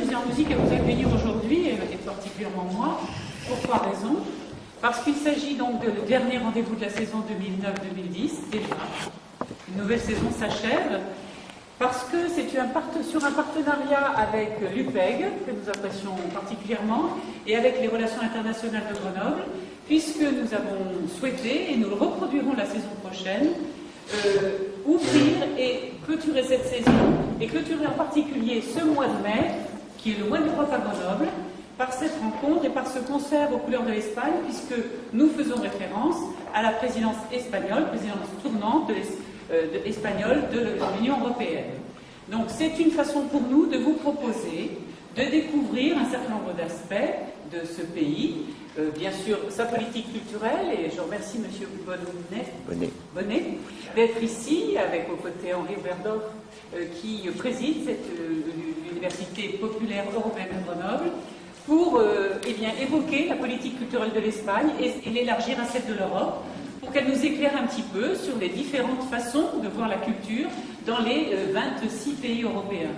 musée en musique à vous accueillir aujourd'hui, et particulièrement moi, pour 3 raisons. Parce qu'il s'agit donc du dernier rendez-vous de la saison 2009-2010, déjà. Une nouvelle saison s'achève. Parce que c'est sur un partenariat avec l'UPEG, que nous apprécions particulièrement, et avec les relations internationales de Grenoble, puisque nous avons souhaité, et nous le reproduirons la saison prochaine, ouvrir et clôturer cette saison, et clôturer en particulier ce mois de mai, qui est le mois de l'Europe à Grenoble, par cette rencontre et par ce concert aux couleurs de l'Espagne, puisque nous faisons référence à la présidence espagnole, présidence tournante espagnole de l'Union européenne. Donc c'est une façon pour nous de vous proposer de découvrir un certain nombre d'aspects de ce pays, bien sûr sa politique culturelle, et je remercie M. Bonnet d'être ici, avec aux côtés Henri Oberdorf, qui préside l'Université populaire européenne de Grenoble, pour évoquer la politique culturelle de l'Espagne et l'élargir à celle de l'Europe, pour qu'elle nous éclaire un petit peu sur les différentes façons de voir la culture dans les 26 pays européens.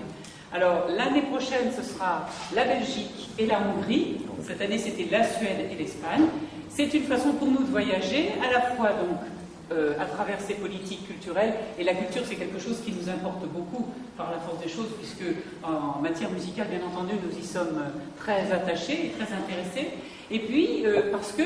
Alors, l'année prochaine, ce sera la Belgique et la Hongrie. Cette année, c'était la Suède et l'Espagne. C'est une façon pour nous de voyager, à la fois donc à travers ces politiques culturelles, et la culture, c'est quelque chose qui nous importe beaucoup par la force des choses, puisque en matière musicale, bien entendu, nous y sommes très attachés et très intéressés. Et puis, parce que,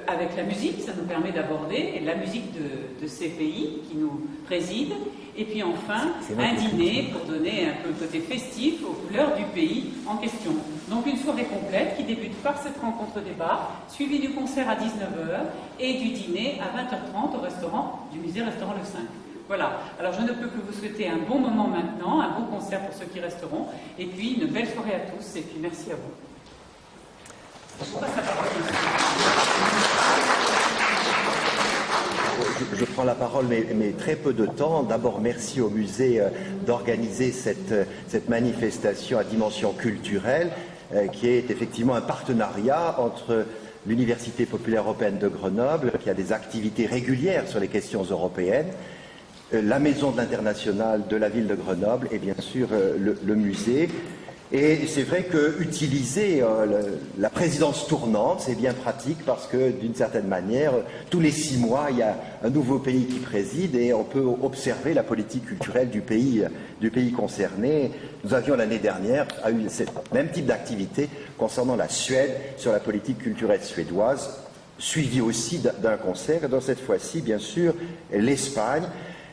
avec la musique, ça nous permet d'aborder la musique de ces pays qui nous président. Et puis enfin, un dîner pour donner un peu le côté festif aux couleurs du pays en question. Donc une soirée complète qui débute par cette rencontre-débat, suivie du concert à 19h et du dîner à 20h30 au restaurant du musée-restaurant Le 5. Voilà. Alors je ne peux que vous souhaiter un bon moment maintenant, un bon concert pour ceux qui resteront, et puis une belle soirée à tous, et puis merci à vous. Je prends la parole, mais très peu de temps. D'abord, merci au musée d'organiser cette manifestation à dimension culturelle, qui est effectivement un partenariat entre l'Université populaire européenne de Grenoble, qui a des activités régulières sur les questions européennes, la Maison de l'International de la ville de Grenoble et bien sûr le musée. Et c'est vrai qu'utiliser la présidence tournante, c'est bien pratique parce que, d'une certaine manière, tous les 6 mois, il y a un nouveau pays qui préside et on peut observer la politique culturelle du pays concerné. Nous avions l'année dernière eu ce même type d'activité concernant la Suède sur la politique culturelle suédoise, suivi aussi d'un concert, et dans cette fois-ci, bien sûr, l'Espagne.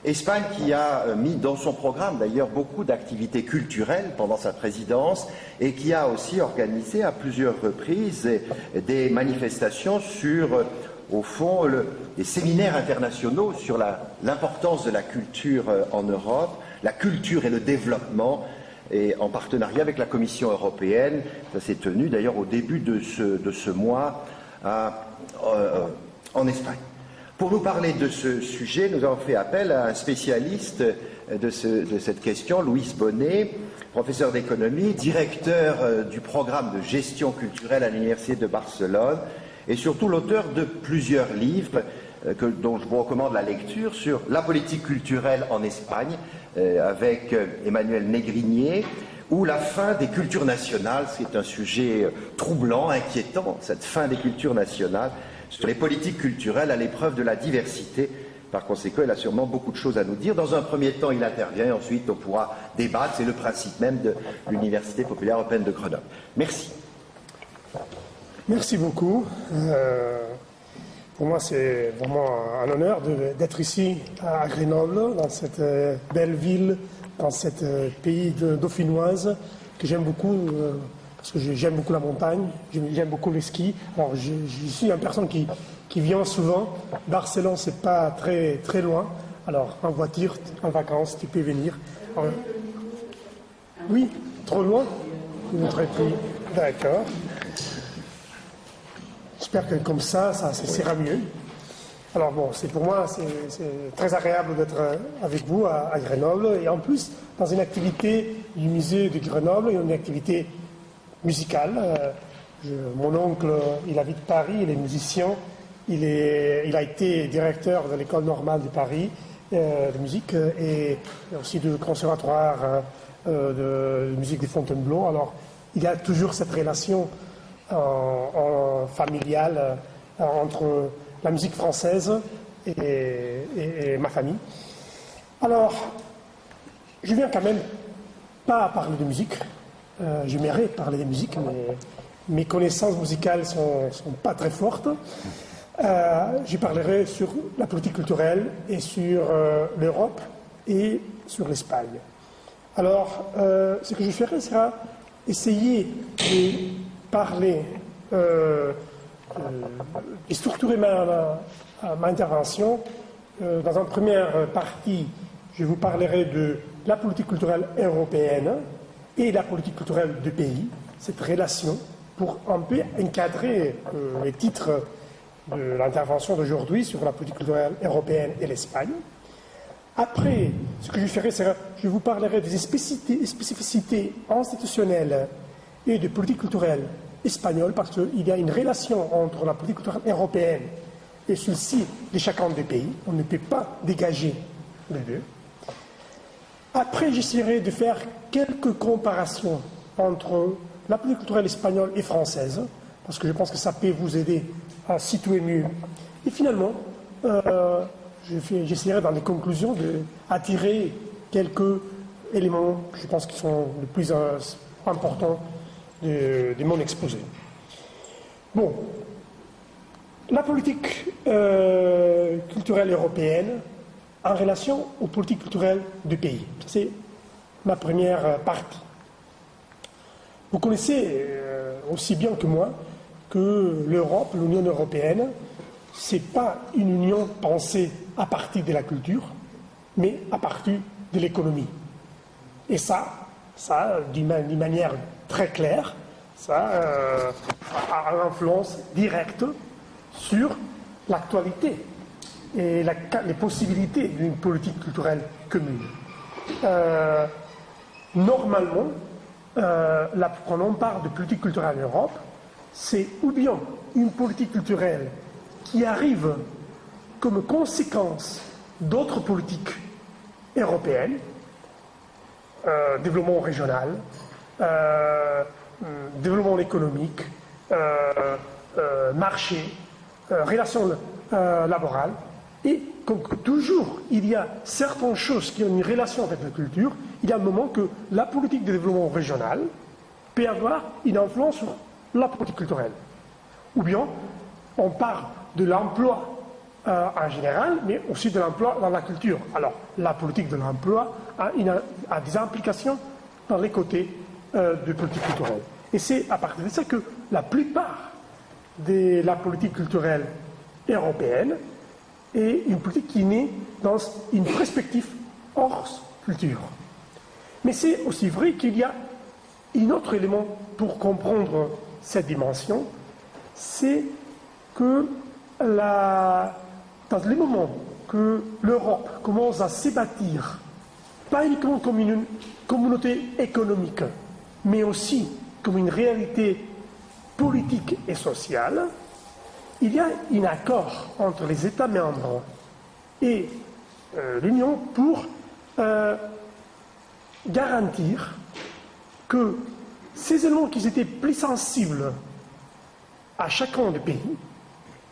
Espagne qui a mis dans son programme d'ailleurs beaucoup d'activités culturelles pendant sa présidence et qui a aussi organisé à plusieurs reprises des manifestations sur, au fond, des séminaires internationaux sur l'importance de la culture en Europe, la culture et le développement, et en partenariat avec la Commission européenne. Ça s'est tenu d'ailleurs au début de ce mois en Espagne. Pour nous parler de ce sujet, nous avons fait appel à un spécialiste de cette question, Louis Bonnet, professeur d'économie, directeur du programme de gestion culturelle à l'Université de Barcelone et surtout l'auteur de plusieurs livres dont je vous recommande la lecture sur la politique culturelle en Espagne avec Emmanuel Négrinier, ou la fin des cultures nationales. C'est un sujet troublant, inquiétant, cette fin des cultures nationales, sur les politiques culturelles à l'épreuve de la diversité. Par conséquent, il a sûrement beaucoup de choses à nous dire. Dans un premier temps, il intervient, et ensuite on pourra débattre. C'est le principe même de l'Université populaire européenne de Grenoble. Merci. Merci beaucoup. Pour moi, c'est vraiment un honneur d'être ici à Grenoble, dans cette belle ville, dans ce pays dauphinoise que j'aime beaucoup. Parce que j'aime beaucoup la montagne, j'aime beaucoup le ski. Alors, je suis une personne qui vient souvent. Barcelone, c'est pas très, très loin. Alors, en voiture, en vacances, tu peux venir. Alors, oui, trop loin? Ou très plus. D'accord. J'espère que comme ça sera mieux. Alors bon, pour moi, c'est très agréable d'être avec vous à Grenoble. Et en plus, dans une activité du musée de Grenoble, une activité musicale. Mon oncle, il habite Paris, il est musicien. Il a été directeur de l'école normale de Paris de musique et aussi du conservatoire de musique de Fontainebleau. Alors, il y a toujours cette relation familiale entre la musique française et ma famille. Alors, je viens quand même pas parler de musique. J'aimerais parler de musique, mais mes connaissances musicales ne sont pas très fortes. Je parlerai sur la politique culturelle et sur l'Europe et sur l'Espagne. Alors, ce que je ferai sera essayer de parler, de structurer ma intervention. Dans une première partie, je vous parlerai de la politique culturelle européenne et la politique culturelle du pays, cette relation, pour un peu encadrer les titres de l'intervention d'aujourd'hui sur la politique culturelle européenne et l'Espagne. Après, ce que je ferai, c'est je vous parlerai des spécificités institutionnelles et de politique culturelle espagnole, parce qu'il y a une relation entre la politique culturelle européenne et celle-ci de chacun des pays. On ne peut pas dégager les deux. Après, j'essaierai de faire quelques comparaisons entre la politique culturelle espagnole et française, parce que je pense que ça peut vous aider à situer mieux. Et finalement, j'essaierai dans les conclusions d'attirer quelques éléments que je pense qui sont les plus importants de mon exposé. Bon, la politique culturelle européenne en relation aux politiques culturelles du pays. C'est ma première partie. Vous connaissez aussi bien que moi que l'Europe, l'Union européenne, ce n'est pas une union pensée à partir de la culture, mais à partir de l'économie. Et ça d'une manière très claire, ça a une influence directe sur l'actualité et les possibilités d'une politique culturelle commune. Normalement, quand on parle de politique culturelle en Europe, c'est ou bien une politique culturelle qui arrive comme conséquence d'autres politiques européennes, développement régional, développement économique, marché, relations laborales, et comme toujours il y a certaines choses qui ont une relation avec la culture, il y a un moment que la politique de développement régional peut avoir une influence sur la politique culturelle. Ou bien on parle de l'emploi en général, mais aussi de l'emploi dans la culture. Alors, la politique de l'emploi a des implications dans les côtés de politique culturelle. Et c'est à partir de ça que la plupart de la politique culturelle européenne est une politique qui naît dans une perspective hors culture. Mais c'est aussi vrai qu'il y a un autre élément pour comprendre cette dimension, c'est que dans les moments que l'Europe commence à se bâtir, pas uniquement comme une communauté économique, mais aussi comme une réalité politique et sociale, il y a un accord entre les États membres et l'Union pour garantir que ces éléments qui étaient plus sensibles à chacun des pays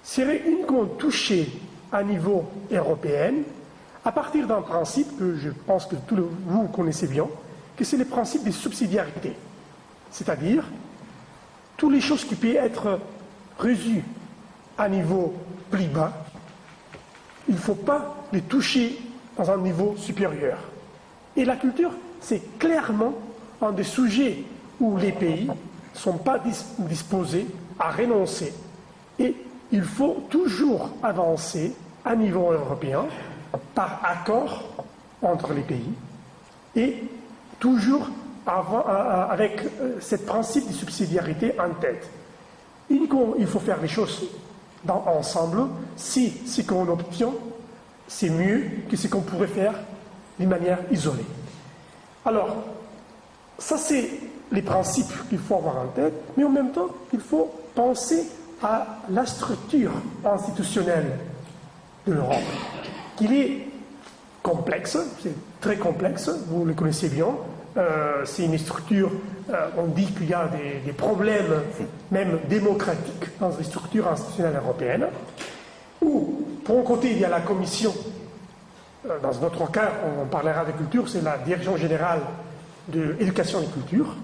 seraient uniquement touchés à niveau européen à partir d'un principe que je pense que vous connaissez bien, que c'est le principe de subsidiarité. C'est-à-dire, toutes les choses qui peuvent être reçues à niveau plus bas, il ne faut pas les toucher dans un niveau supérieur. Et la culture, c'est clairement un des sujets où les pays ne sont pas disposés à renoncer. Et il faut toujours avancer à niveau européen par accord entre les pays et toujours avec ce principe de subsidiarité en tête. Uniquement, il faut faire les choses ensemble si ce qu'on obtient, c'est mieux que ce qu'on pourrait faire d'une manière isolée. Alors, ça c'est les principes qu'il faut avoir en tête, mais en même temps, il faut penser à la structure institutionnelle de l'Europe, qui est complexe, c'est très complexe, vous le connaissez bien, c'est une structure, on dit qu'il y a des problèmes, même démocratiques, dans les structures institutionnelles européennes, où, pour un côté, il y a la Commission, dans notre cas, on parlera de culture, c'est la Direction générale de l'éducation et culture,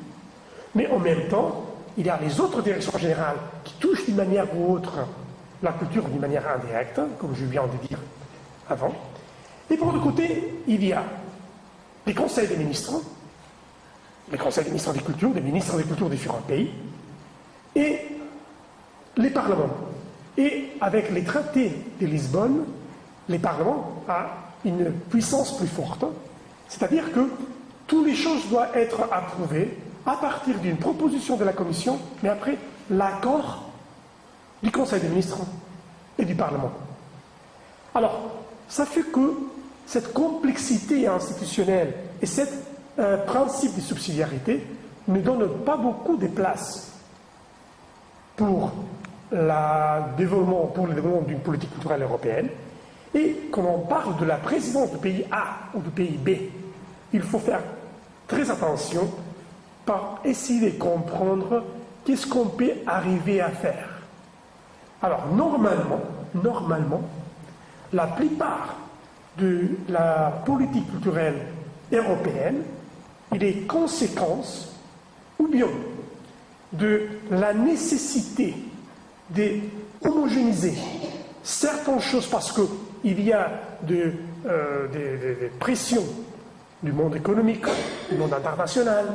mais en même temps, il y a les autres directions générales qui touchent d'une manière ou autre la culture d'une manière indirecte, comme je viens de dire avant. Et pour l'autre côté, il y a les conseils des ministres des cultures, des ministres des cultures des différents pays, et les parlements. Et avec les traités de Lisbonne, les parlements ont une puissance plus forte, c'est-à-dire que toutes les choses doivent être approuvées à partir d'une proposition de la Commission, mais après l'accord du Conseil des ministres et du Parlement. Alors, ça fait que cette complexité institutionnelle et ce principe de subsidiarité ne donnent pas beaucoup de place pour le développement d'une politique culturelle européenne. Et quand on parle de la présidence du pays A ou du pays B, il faut faire très attention pour essayer de comprendre qu'est-ce qu'on peut arriver à faire. Alors, normalement, la plupart de la politique culturelle européenne est des conséquences ou bien de la nécessité d'homogénéiser certaines choses parce qu'il y a des pressions du monde économique, du monde international,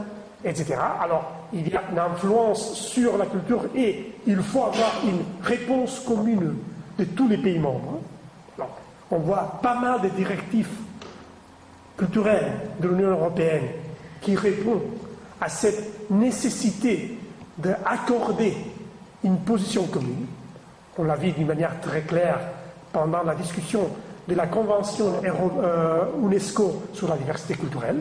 etc. Alors, il y a une influence sur la culture et il faut avoir une réponse commune de tous les pays membres. Alors, on voit pas mal de directives culturelles de l'Union européenne qui répondent à cette nécessité d'accorder une position commune. On l'a vu d'une manière très claire pendant la discussion de la Convention UNESCO sur la diversité culturelle.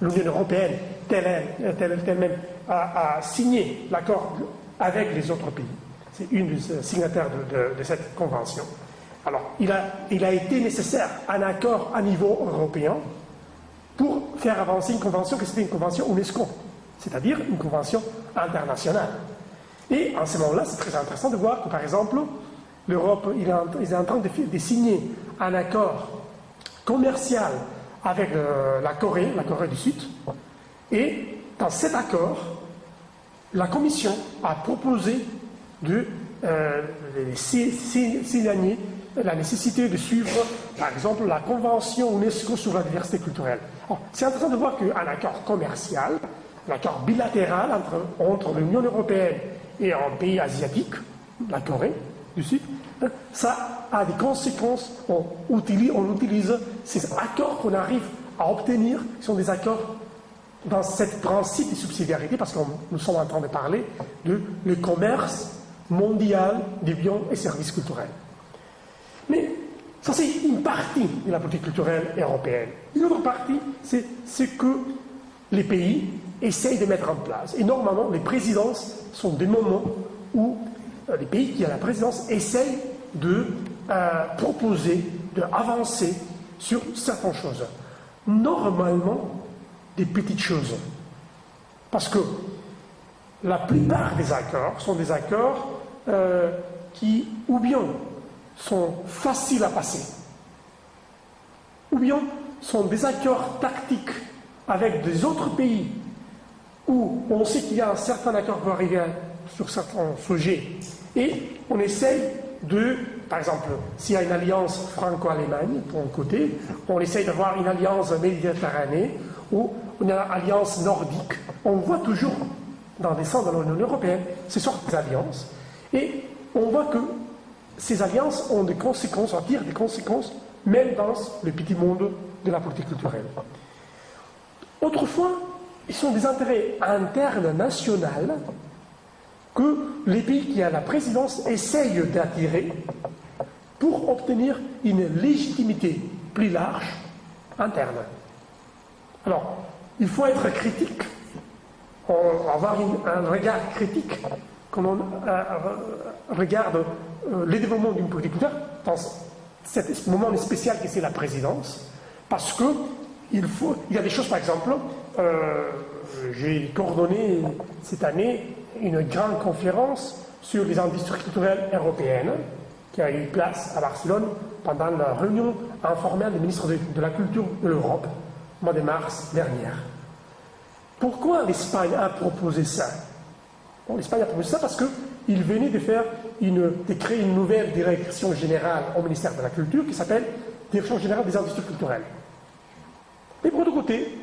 L'Union européenne elle-même a signé l'accord avec les autres pays. C'est une des signataires de cette convention. Alors, il a été nécessaire un accord à niveau européen pour faire avancer une convention qui c'était une convention UNESCO, c'est-à-dire une convention internationale. Et en ce moment-là, c'est très intéressant de voir que, par exemple, l'Europe est en train de signer un accord commercial avec la Corée du Sud. Et dans cet accord, la Commission a proposé de signer la nécessité de suivre, par exemple, la Convention UNESCO sur la diversité culturelle. C'est intéressant de voir qu'un accord commercial, un accord bilatéral entre l'Union européenne et un pays asiatique, la Corée du Sud, ça a des conséquences. On utilise ces accords qu'on arrive à obtenir, qui sont des accords dans ce principe de subsidiarité, parce que nous sommes en train de parler de le commerce mondial des biens et services culturels. Mais ça, c'est une partie de la politique culturelle européenne. Une autre partie, c'est ce que les pays essayent de mettre en place. Et normalement, les présidences sont des moments où les pays qui ont la présidence essayent de proposer, d'avancer sur certaines choses. Normalement, des petites choses. Parce que la plupart des accords sont des accords qui, ou bien, sont faciles à passer, ou bien sont des accords tactiques avec des autres pays où on sait qu'il y a un certain accord qui va arriver sur certains sujets et on essaye de, par exemple, s'il y a une alliance franco-allemande pour un côté, on essaye d'avoir une alliance méditerranéenne ou une alliance nordique. On voit toujours dans les centres de l'Union européenne ces sortes d'alliances et on voit que ces alliances ont des conséquences, on tire des conséquences, même dans le petit monde de la politique culturelle. Autrefois, ils sont des intérêts internes nationaux que les pays qui ont la présidence essayent d'attirer pour obtenir une légitimité plus large interne. Alors, il faut être critique, avoir un regard critique quand on regarde le développement d'une politique culturelle dans ce moment spécial que c'est la présidence, parce que il y a des choses, par exemple, j'ai coordonné cette année une grande conférence sur les industries culturelles européennes qui a eu place à Barcelone pendant la réunion informelle des ministres de la Culture de l'Europe, au mois de mars dernier. Pourquoi l'Espagne a proposé ça? Bon, l'Espagne a proposé ça parce qu'il venait de créer une nouvelle direction générale au ministère de la Culture qui s'appelle Direction générale des industries culturelles. Mais pour l'autre côté,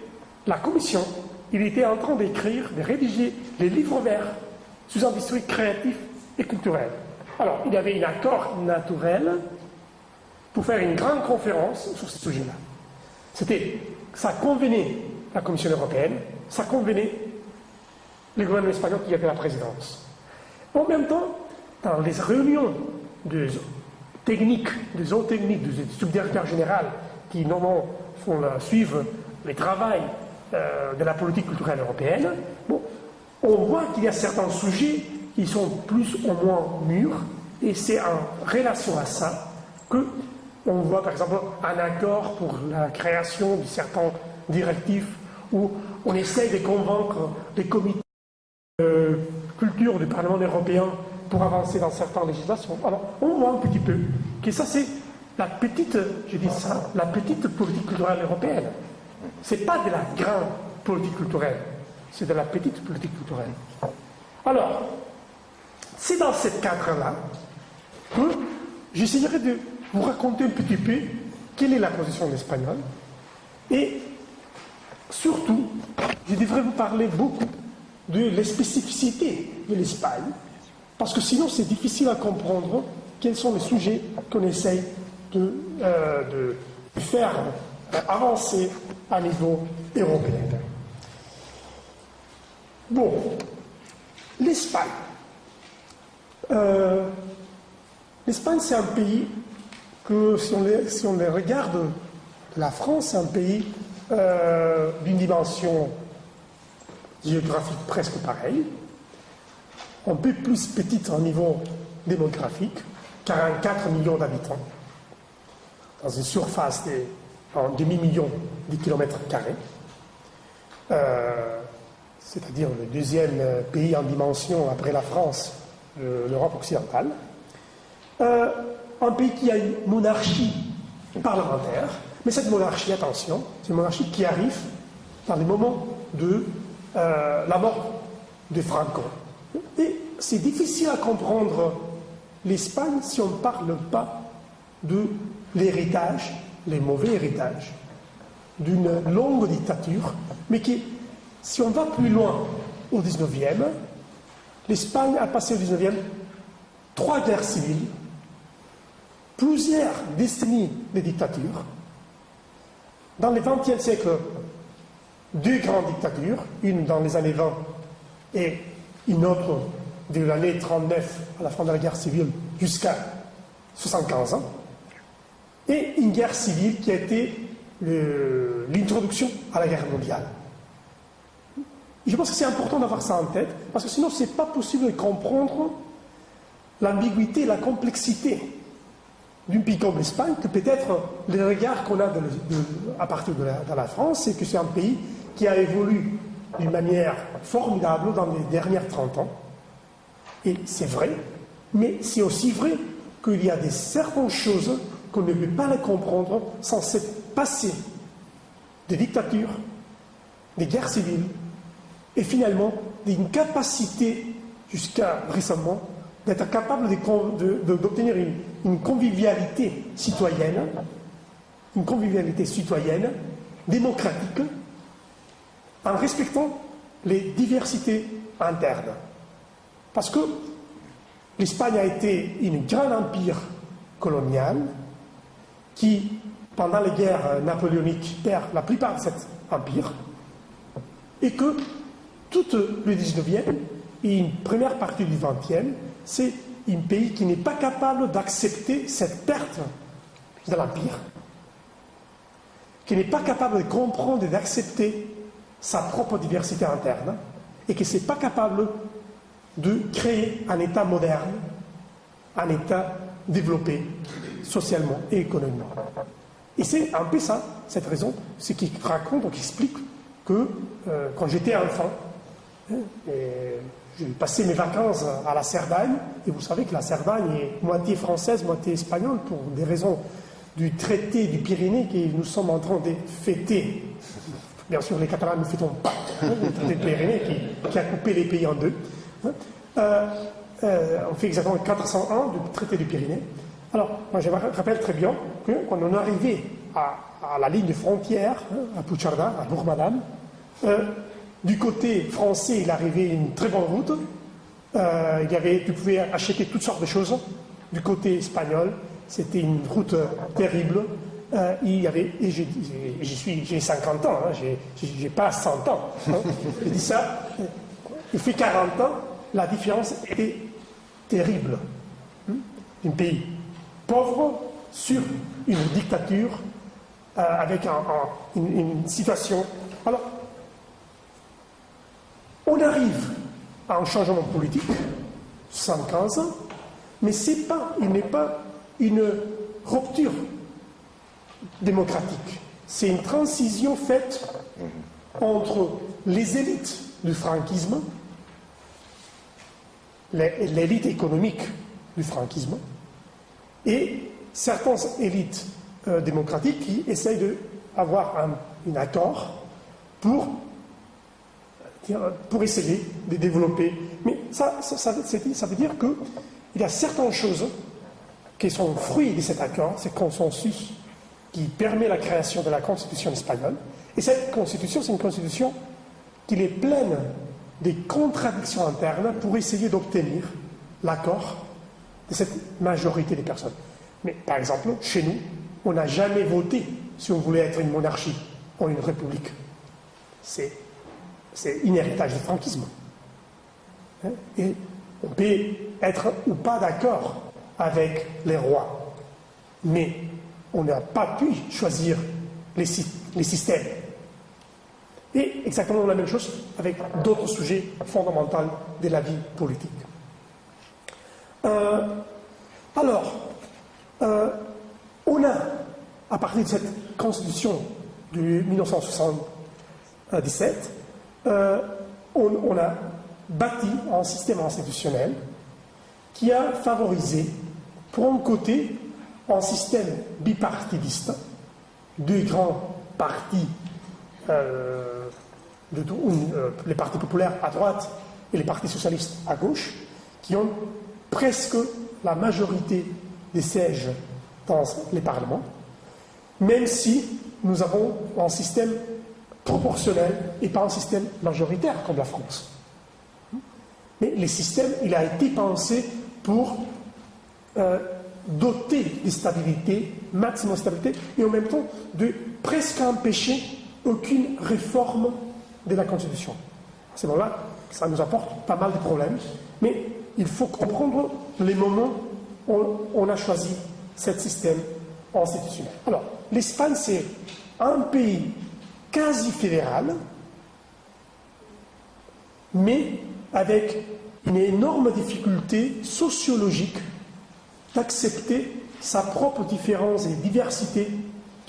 la Commission, il était en train de rédiger les livres verts sur les industries créatives et culturelles. Alors, il y avait un accord naturel pour faire une grande conférence sur ce sujet-là. Ça convenait la Commission européenne, ça convenait le gouvernement espagnol qui avait la présidence. En même temps, dans les réunions des techniques, des subdirecteurs généraux qui normalement suivent les travaux de la politique culturelle européenne, bon, on voit qu'il y a certains sujets qui sont plus ou moins mûrs, et c'est en relation à ça qu'on voit par exemple un accord pour la création de certains directifs où on essaye de convaincre les comités de culture du Parlement européen pour avancer dans certaines législations. Alors, on voit un petit peu que ça, c'est la petite politique culturelle européenne. Ce n'est pas de la grande politique culturelle, c'est de la petite politique culturelle. Alors, c'est dans ce cadre-là que j'essaierai de vous raconter un petit peu quelle est la position de l'Espagnol et surtout, je devrais vous parler beaucoup de la spécificité de l'Espagne, parce que sinon c'est difficile à comprendre quels sont les sujets qu'on essaye de faire avancer à niveau européen. Bon, l'Espagne. L'Espagne, c'est un pays que, si on les regarde, la France, c'est un pays d'une dimension géographique presque pareille, un peu plus petite au niveau démographique, 44 millions d'habitants, dans une surface en demi-million de kilomètres carrés, c'est-à-dire le deuxième pays en dimension après la France de l'Europe occidentale. Un pays qui a une monarchie parlementaire, mais cette monarchie, attention, c'est une monarchie qui arrive dans les moments de la mort de Franco. Et c'est difficile à comprendre l'Espagne si on ne parle pas de l'héritage, les mauvais héritages, d'une longue dictature, mais qui, si on va plus loin au XIXe, l'Espagne a passé au XIXe 3 guerres civiles, plusieurs décennies de dictature. Dans le XXe siècle, 2 grandes dictatures, une dans les années 20 et une autre de l'année 39 à la fin de la guerre civile jusqu'à 75 ans, et une guerre civile qui a été l'introduction à la guerre mondiale. Je pense que c'est important d'avoir ça en tête, parce que sinon ce n'est pas possible de comprendre l'ambiguïté, la complexité d'un pays comme l'Espagne, que peut-être le regard qu'on a à partir de la France, c'est que c'est un pays qui a évolué d'une manière formidable dans les dernières 30 ans. Et c'est vrai, mais c'est aussi vrai qu'il y a certaines choses qu'on ne peut pas les comprendre sans se passer des dictatures, des guerres civiles, et finalement d'une capacité, jusqu'à récemment, d'être capable d'obtenir une convivialité citoyenne, démocratique, en respectant les diversités internes. Parce que l'Espagne a été une grande empire colonial qui, pendant les guerres napoléoniques, perd la plupart de cet empire, et que tout le 19e et une première partie du 20e, c'est un pays qui n'est pas capable d'accepter cette perte de l'empire, qui n'est pas capable de comprendre et d'accepter sa propre diversité interne, et qui n'est pas capable de créer un État moderne, un État développé socialement et économiquement. Et c'est un peu ça, cette raison, ce qui raconte, qui explique que quand j'étais enfant, j'ai passé mes vacances à la Cerdagne, et vous savez que la Cerdagne est moitié française, moitié espagnole, pour des raisons du traité du Pyrénées que nous sommes en train de fêter. Bien sûr, les Catalans ne fêtons pas le traité de Pyrénées qui a coupé les pays en deux. On fait exactement 400 ans du traité du Pyrénées. Alors, moi je me rappelle très bien que quand on est arrivé à la ligne de frontière, à Puigcerdà, à Bourg-Madame, du côté français, il arrivait une très bonne route. Tu pouvais acheter toutes sortes de choses. Du côté espagnol, c'était une route terrible. J'ai 50 ans, j'ai pas 100 ans. Je dis ça, il fait 40 ans, la différence était terrible. Un pays pauvre sur une dictature avec une situation. Alors, on arrive à un changement politique, 115 ans, mais il n'est pas une rupture démocratique. C'est une transition faite entre les élites du franquisme, l'élite économique du franquisme, et certaines élites démocratiques qui essayent d'avoir un accord pour essayer de développer. Mais ça veut dire qu'il y a certaines choses qui sont fruits de cet accord, ce consensus qui permet la création de la Constitution espagnole. Et cette Constitution, c'est une Constitution qui est pleine de contradictions internes pour essayer d'obtenir l'accord de cette majorité des personnes. Mais par exemple, chez nous, on n'a jamais voté si on voulait être une monarchie ou une république. C'est un héritage du franquisme. Et on peut être ou pas d'accord avec les rois, mais on n'a pas pu choisir les systèmes. Et exactement la même chose avec d'autres sujets fondamentaux de la vie politique. On a, à partir de cette constitution de 1977, on a bâti un système institutionnel qui a favorisé, pour un côté, un système bipartidiste, deux grands partis, les partis populaires à droite et les partis socialistes à gauche, qui ont presque la majorité des sièges dans les parlements, même si nous avons un système proportionnel et pas un système majoritaire comme la France. Mais le système, il a été pensé pour doter de stabilité, maximum stabilité, et en même temps de presque empêcher aucune réforme de la Constitution. À ce moment-là, ça nous apporte pas mal de problèmes, mais il faut comprendre les moments où on a choisi ce système institutionnel. Alors, l'Espagne, c'est un pays quasi fédéral, mais avec une énorme difficulté sociologique d'accepter sa propre différence et diversité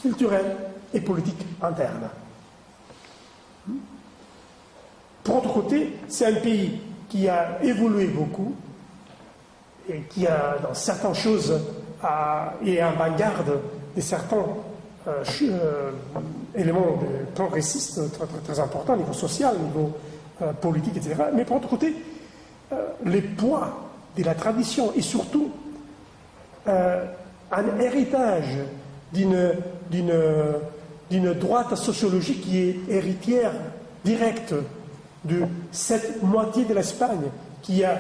culturelle et politique interne. Pour autre côté, c'est un pays qui a évolué beaucoup et qui a, dans certaines choses, est en avant-garde de certains éléments progressistes très importants au niveau social, au niveau politique, etc. Mais pour autre côté, le poids de la tradition et surtout un héritage d'une droite sociologique qui est héritière directe de cette moitié de l'Espagne qui a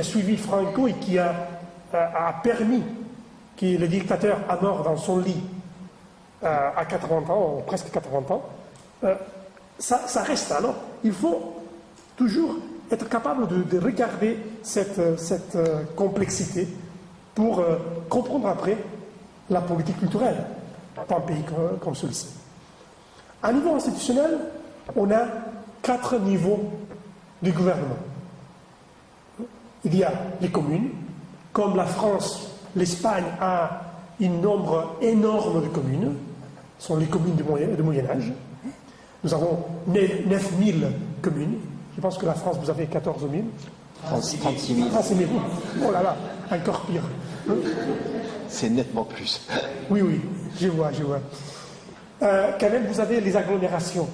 suivi Franco et qui a permis que le dictateur a mort dans son lit à 80 ans, presque 80 ans, ça reste. Alors, il faut toujours être capable de regarder cette complexité pour comprendre après la politique culturelle d'un pays comme celui-ci. À niveau institutionnel, on a 4 niveaux de gouvernement. Il y a les communes, comme la France, l'Espagne a un nombre énorme de communes, ce sont les communes du Moyen-Âge. Nous avons 9000 communes. Je pense que la France, vous avez 14 000. 36 000. 36 000. Oh là là, encore pire. C'est nettement plus. Oui, oui, je vois. Quand même, vous avez les agglomérations.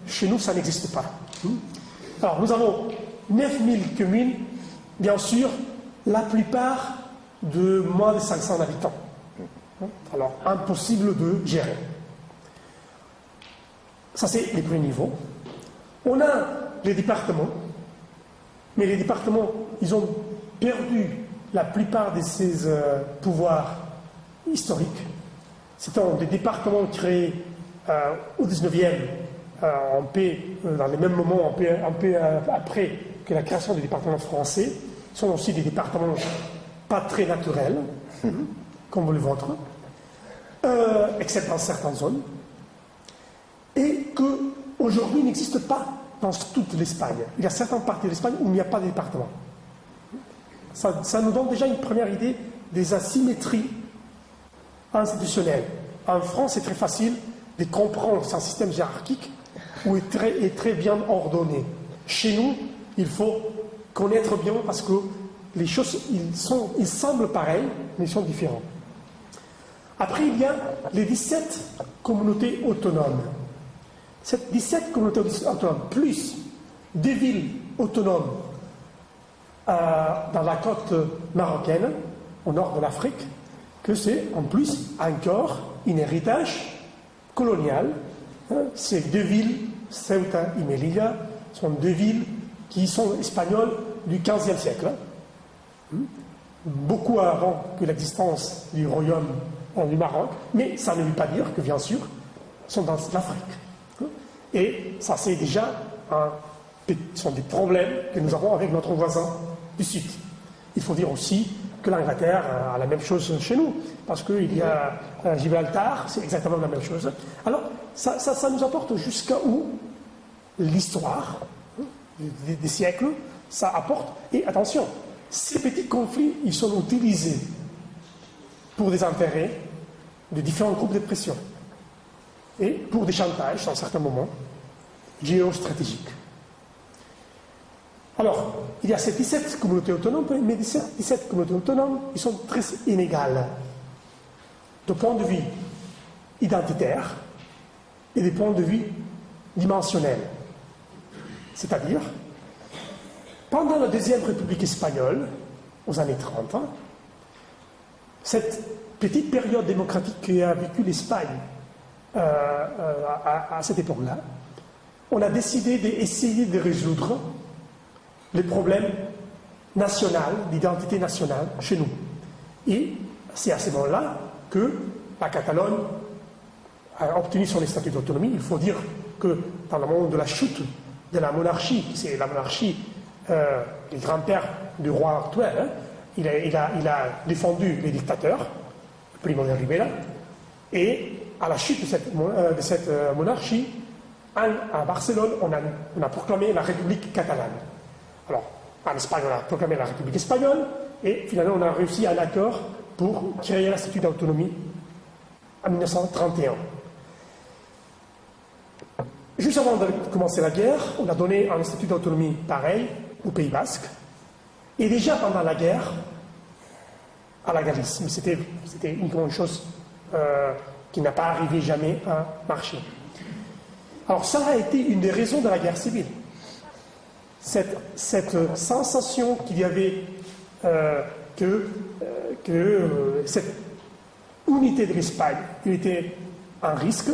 Chez nous, ça n'existe pas. Alors, nous avons 9000 communes, bien sûr, la plupart de moins de 500 habitants. Alors, impossible de gérer. Ça, c'est les premiers niveaux. On a les départements, mais les départements, ils ont perdu la plupart de ces pouvoirs historiques. C'était des départements créés au 19e, en paix, dans les mêmes moments, un peu après que la création des départements français. Ce sont aussi des départements pas très naturels, comme le vôtre, except dans certaines zones, et qu'aujourd'hui n'existe pas dans toute l'Espagne. Il y a certaines parties de l'Espagne où il n'y a pas de département. Ça nous donne déjà une première idée des asymétries institutionnelles. En France, c'est très facile de comprendre un système hiérarchique où est très bien ordonné. Chez nous, il faut connaître bien parce que les choses, ils semblent pareils, mais ils sont différents. Après, il y a les 17 communautés autonomes. Ces 17 communautés autonomes, plus des villes autonomes dans la côte marocaine, au nord de l'Afrique, que c'est en plus encore un héritage colonial. Ces deux villes, Ceuta et Melilla, sont deux villes qui sont espagnoles du XVe siècle. Beaucoup avant que l'existence du royaume du Maroc, mais ça ne veut pas dire que, bien sûr, sont dans l'Afrique. Et ça, c'est déjà sont des problèmes que nous avons avec notre voisin du Sud. Il faut dire aussi que l'Angleterre a la même chose chez nous, parce qu'il y a Gibraltar, c'est exactement la même chose. Alors, ça nous apporte jusqu'à où l'histoire des siècles, ça apporte. Et attention, ces petits conflits, ils sont utilisés pour des intérêts de différents groupes de pression et pour des chantages, dans certains moments, géostratégiques. Alors, il y a ces 17 communautés autonomes, mais 17 communautés autonomes, ils sont très inégales, de point de vue identitaire et des points de vue dimensionnels. C'est-à-dire, pendant la Deuxième République espagnole, aux années 30, cette petite période démocratique qu'a vécu l'Espagne à cette époque-là, on a décidé d'essayer de résoudre les problèmes nationaux, d'identité nationale chez nous. Et c'est à ce moment-là que la Catalogne a obtenu son statut d'autonomie. Il faut dire que dans le moment de la chute de la monarchie, c'est la monarchie du grand-père du roi actuel, il a défendu les dictateurs, Primo de Rivera, et à la chute de cette monarchie, à Barcelone, on a proclamé la République catalane. Alors, en Espagne, on a proclamé la République espagnole, et finalement, on a réussi un accord pour créer la statut d'autonomie en 1931. Juste avant de commencer la guerre, on a donné un statut d'autonomie pareil au Pays Basque, et déjà pendant la guerre, à la Galice. Mais c'était uniquement une chose qui n'a pas arrivé jamais à marcher. Alors ça a été une des raisons de la guerre civile. Cette sensation qu'il y avait que cette unité de l'Espagne était un risque,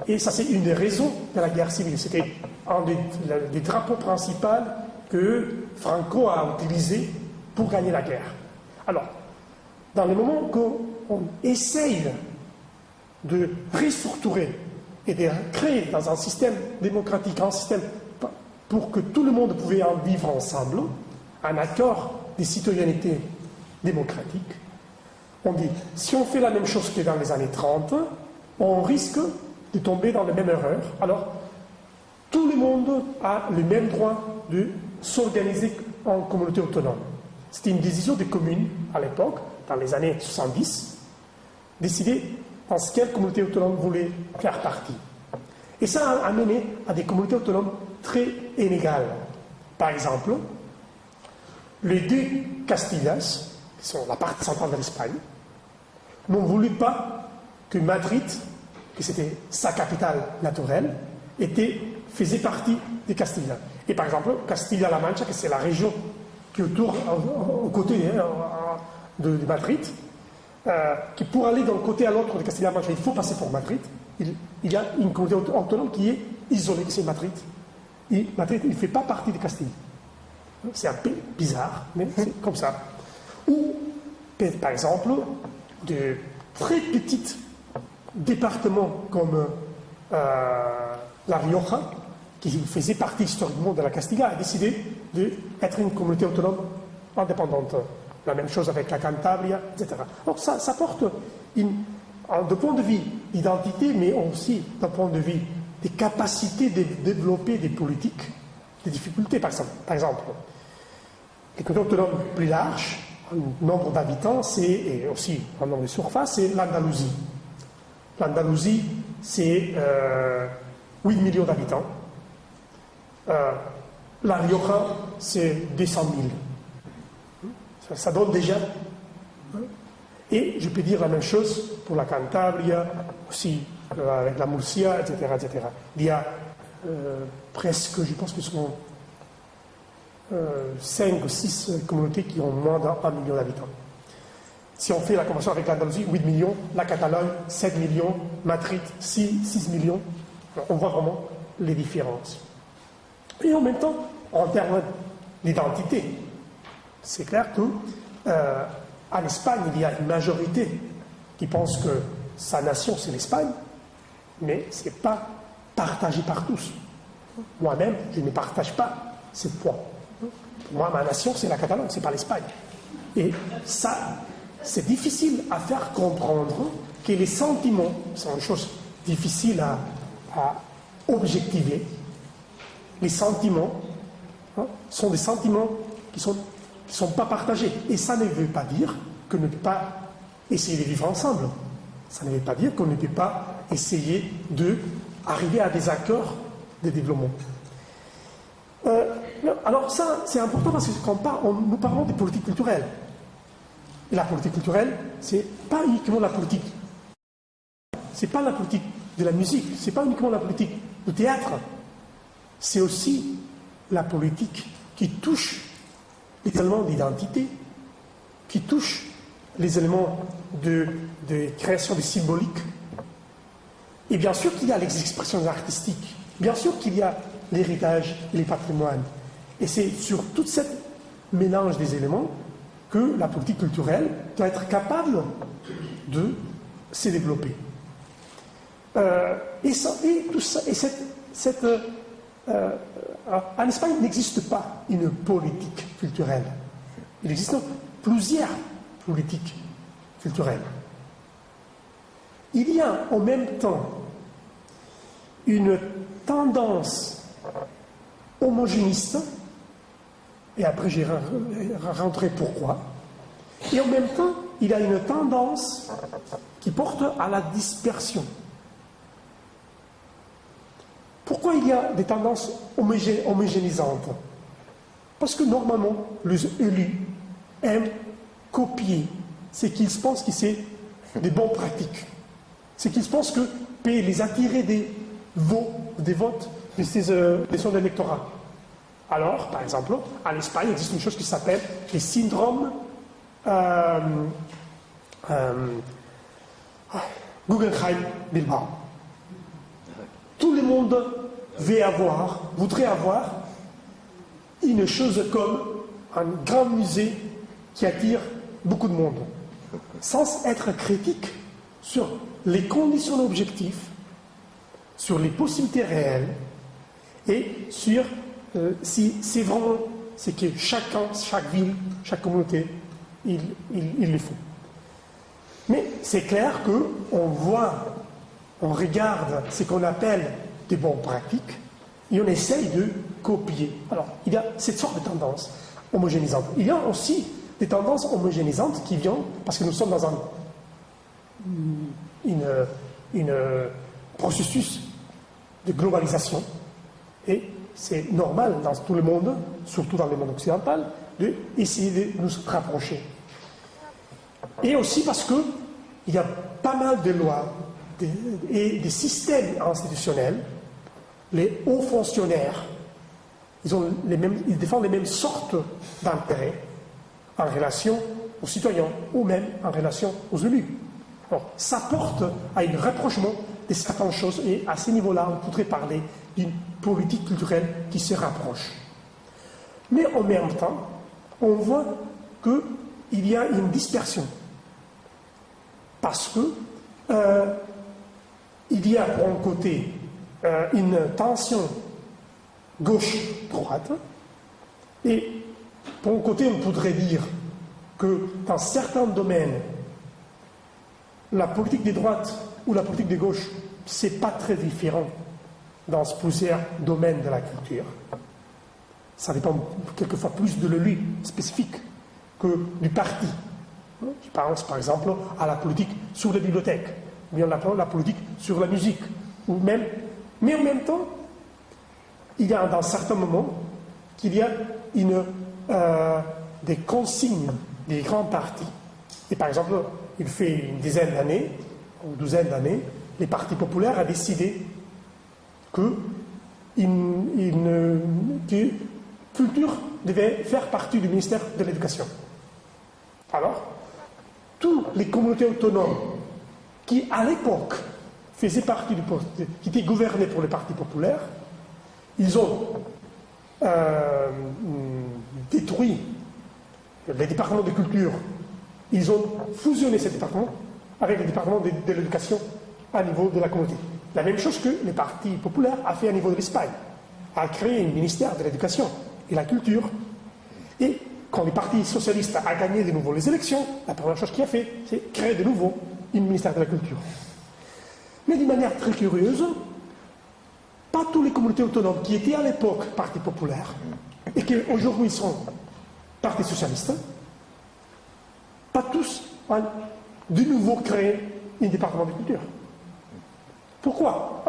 et ça c'est une des raisons de la guerre civile. C'était un des drapeaux principaux que Franco a utilisé pour gagner la guerre. Alors, dans le moment qu'on essaye de restructurer et de créer dans un système démocratique, un système pour que tout le monde pouvait en vivre ensemble, un accord de citoyenneté démocratique, on dit, si on fait la même chose que dans les années 30, on risque de tomber dans la même erreur. Alors, tout le monde a le même droit de s'organiser en communauté autonome. C'était une décision des communes à l'époque, dans les années 70, décider dans quelle communauté autonome voulait faire partie. Et ça a amené à des communautés autonomes très inégales. Par exemple, les deux Castillas, qui sont la partie centrale de l'Espagne, n'ont voulu pas que Madrid, que c'était sa capitale naturelle, faisait partie des Castillas. Et par exemple, Castilla-La Mancha, que c'est la région qui est aux côtés de Madrid, qui pour aller d'un côté à l'autre de Castilla-La Mancha, il faut passer par Madrid. Il y a une communauté autonome qui est isolée, c'est Madrid. Et Madrid, il ne fait pas partie de Castille. C'est un peu bizarre, mais c'est comme ça. Ou, par exemple, de très petits départements comme La Rioja, qui faisait partie historiquement de la Castilla, a décidé d'être une communauté autonome indépendante. La même chose avec la Cantabria, etc. Donc ça porte, d'un point de vue d'identité, mais aussi d'un point de vue des capacités de développer des politiques, des difficultés. Par exemple, les communautés autonomes plus larges, en nombre d'habitants, et aussi en nombre de surface, c'est l'Andalousie. L'Andalousie, c'est 8 millions d'habitants. La Rioja, c'est 200 000. Ça donne déjà. Et je peux dire la même chose pour la Cantabria, aussi avec la Murcia, etc., etc. Il y a presque, je pense que ce sont 5 ou 6 communautés qui ont moins d'1 million d'habitants. Si on fait la conversion avec l'Andalousie, 8 millions, la Catalogne, 7 millions, Madrid, 6 millions, on voit vraiment les différences. Et en même temps, en termes d'identité, c'est clair que en Espagne, il y a une majorité qui pense que sa nation, c'est l'Espagne, mais ce n'est pas partagé par tous. Moi-même, je ne partage pas ce point. Moi, ma nation, c'est la Catalogne, ce n'est pas l'Espagne. Et ça, c'est difficile à faire comprendre que les sentiments, c'est une chose difficile à objectiver. Les sentiments sont des sentiments qui sont pas partagés. Et ça ne veut pas dire qu'on ne peut pas essayer de vivre ensemble. Ça ne veut pas dire qu'on ne peut pas essayer d'arriver à des accords de développement. Alors ça, c'est important parce que nous parlons des politiques culturelles. Et la politique culturelle, c'est pas uniquement la politique. C'est pas la politique de la musique, c'est pas uniquement la politique du théâtre. C'est aussi la politique qui touche les éléments d'identité, qui touche les éléments de création de symbolique. Et bien sûr qu'il y a les expressions artistiques, bien sûr qu'il y a l'héritage et les patrimoines. Et c'est sur tout ce mélange des éléments que la politique culturelle doit être capable de se développer. En Espagne, il n'existe pas une politique culturelle. Il existe plusieurs politiques culturelles. Il y a en même temps une tendance homogéniste, et après j'ai rentré pourquoi, et en même temps, il y a une tendance qui porte à la dispersion. Pourquoi il y a des tendances homogénéisantes? Parce que normalement, les élus aiment copier ce qu'ils pensent que c'est des bonnes pratiques. Ce qu'ils pensent que peut les attirer des votes de son électorat. Alors, par exemple, en Espagne, il existe une chose qui s'appelle le syndrome Guggenheim Bilbao. Tout le monde voudrait avoir une chose comme un grand musée qui attire beaucoup de monde, sans être critique sur les conditions objectives, sur les possibilités réelles et sur si c'est vraiment ce que chaque ville, chaque communauté, il le faut. Mais c'est clair on regarde ce qu'on appelle des bonnes pratiques et on essaye de copier. Alors, il y a cette sorte de tendance homogénéisante. Il y a aussi des tendances homogénéisantes qui viennent parce que nous sommes une processus de globalisation. Et c'est normal dans tout le monde, surtout dans le monde occidental, d'essayer de nous rapprocher. Et aussi parce qu'il y a pas mal de lois et des systèmes institutionnels. Les hauts fonctionnaires, ils défendent les mêmes sortes d'intérêts en relation aux citoyens ou même en relation aux élus. Alors, ça porte à un rapprochement de certaines choses et à ce niveau-là, on pourrait parler d'une politique culturelle qui se rapproche. Mais en même temps, on voit qu'il y a une dispersion. Parce que il y a d'un côté une tension gauche-droite, et d'un côté, on pourrait dire que dans certains domaines, la politique des droites ou la politique des gauches, c'est pas très différent dans plusieurs domaines de la culture. Ça dépend quelquefois plus de l'élu spécifique que du parti. Je pense par exemple à la politique sur les bibliothèques, ou bien la politique sur la musique, mais en même temps, il y a dans certains moments qu'il y a des consignes des grands partis. Et par exemple, il fait une dizaine d'années, ou une douzaine d'années, les partis populaires ont décidé que culture devait faire partie du ministère de l'Éducation. Alors, toutes les communautés autonomes qui, à l'époque, faisaient partie qui étaient gouvernées pour les partis populaires, ils ont détruit les départements de culture. Ils ont fusionné ces départements avec les départements de l'éducation à niveau de la communauté. La même chose que les partis populaires a fait à niveau de l'Espagne, a créé un ministère de l'éducation et la culture. Et quand le parti socialiste a gagné de nouveau les élections, la première chose qu'il a fait, c'est créer de nouveau un ministère de la culture. Mais d'une manière très curieuse, pas toutes les communautés autonomes qui étaient à l'époque parti populaire et qui aujourd'hui sont parti socialiste, pas tous ont de nouveau créé un département de culture. Pourquoi?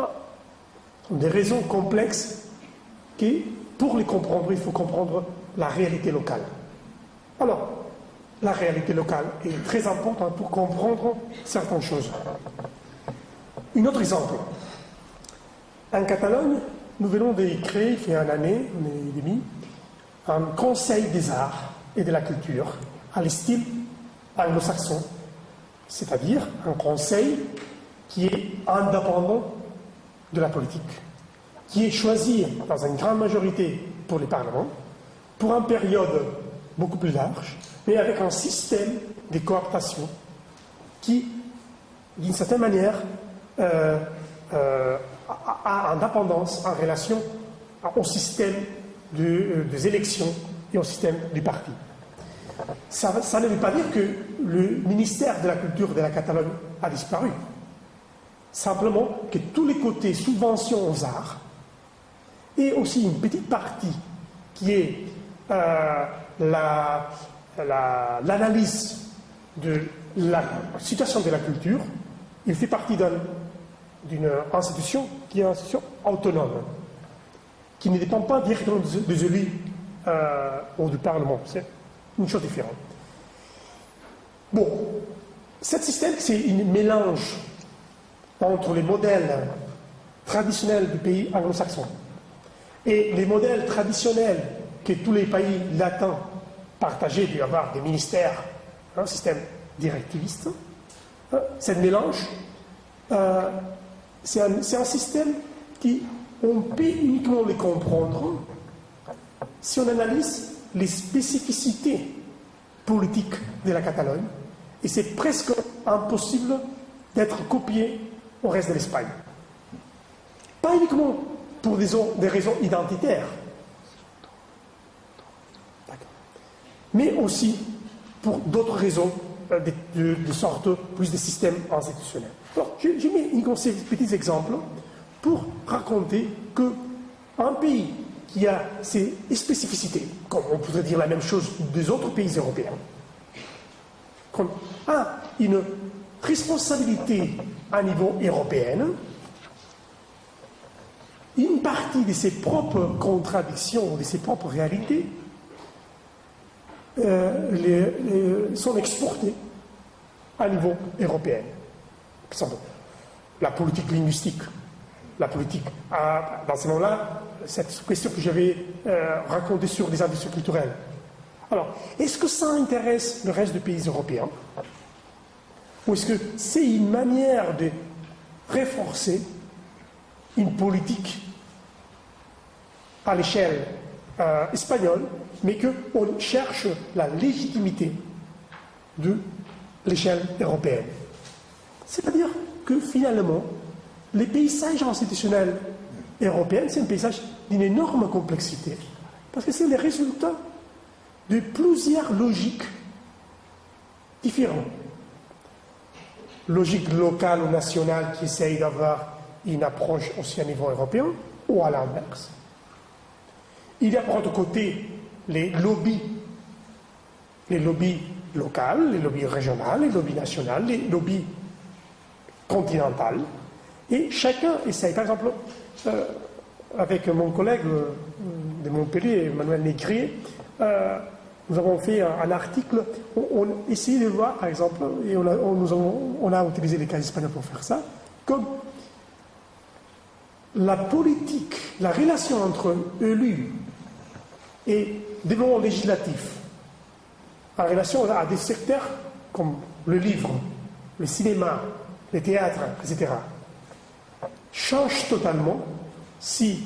Des raisons complexes qui, pour les comprendre, il faut comprendre la réalité locale. Alors, la réalité locale est très importante pour comprendre certaines choses. Un autre exemple. En Catalogne, nous venons de créer, il y a une année et demie, un conseil des arts et de la culture à l'estime anglo-saxon, c'est-à-dire un conseil qui est indépendant de la politique, qui est choisi dans une grande majorité pour les parlements, pour une période beaucoup plus large, mais avec un système de cooptation qui, d'une certaine manière, a indépendance en relation au système des élections et au système du parti. Ça ne veut pas dire que le ministère de la Culture de la Catalogne a disparu. Simplement que tous les côtés subventions aux arts et aussi une petite partie qui est l'analyse de la situation de la culture, il fait partie d'une institution qui est une institution autonome, qui ne dépend pas directement des élus ou du Parlement. C'est une chose différente. Bon, ce système, c'est un mélange entre les modèles traditionnels du pays anglo-saxon et les modèles traditionnels que tous les pays latins partageaient d'avoir des ministères, un système directiviste. Ce mélange, c'est un système qui, on peut uniquement le comprendre si on analyse les spécificités politiques de la Catalogne, et c'est presque impossible d'être copié au reste de l'Espagne. Pas uniquement pour des raisons identitaires, mais aussi pour d'autres raisons de sorte plus de systèmes institutionnels. Alors, j'ai mis ces petits exemples pour raconter qu'un pays qui a ses spécificités, comme on pourrait dire la même chose des autres pays européens, a une responsabilité à niveau européen, une partie de ses propres contradictions, de ses propres réalités, sont exportées à niveau européen. Par exemple, la politique linguistique. La politique, dans ce moment-là, cette question que j'avais racontée sur les industries culturelles. Alors, est-ce que ça intéresse le reste des pays européens? Ou est-ce que c'est une manière de renforcer une politique à l'échelle espagnole, mais qu'on cherche la légitimité de l'échelle européenne? C'est-à-dire que finalement, les paysages institutionnels européens, c'est un paysage d'une énorme complexité, parce que c'est le résultat de plusieurs logiques différentes. Logique locale ou nationale qui essaye d'avoir une approche aussi à niveau européen, ou à l'inverse. Il y a par autre côté les lobbies locaux, les lobbies régionaux, les lobbies nationaux, les lobbies continentaux. Et chacun essaye. Par exemple, avec mon collègue de Montpellier, Emmanuel Négrier, nous avons fait un article, on essayait de voir, par exemple, et on a utilisé les cas espagnols pour faire ça, comme la politique, la relation entre élus et développement législatif, en relation à des secteurs comme le livre, le cinéma, le théâtre, etc., change totalement si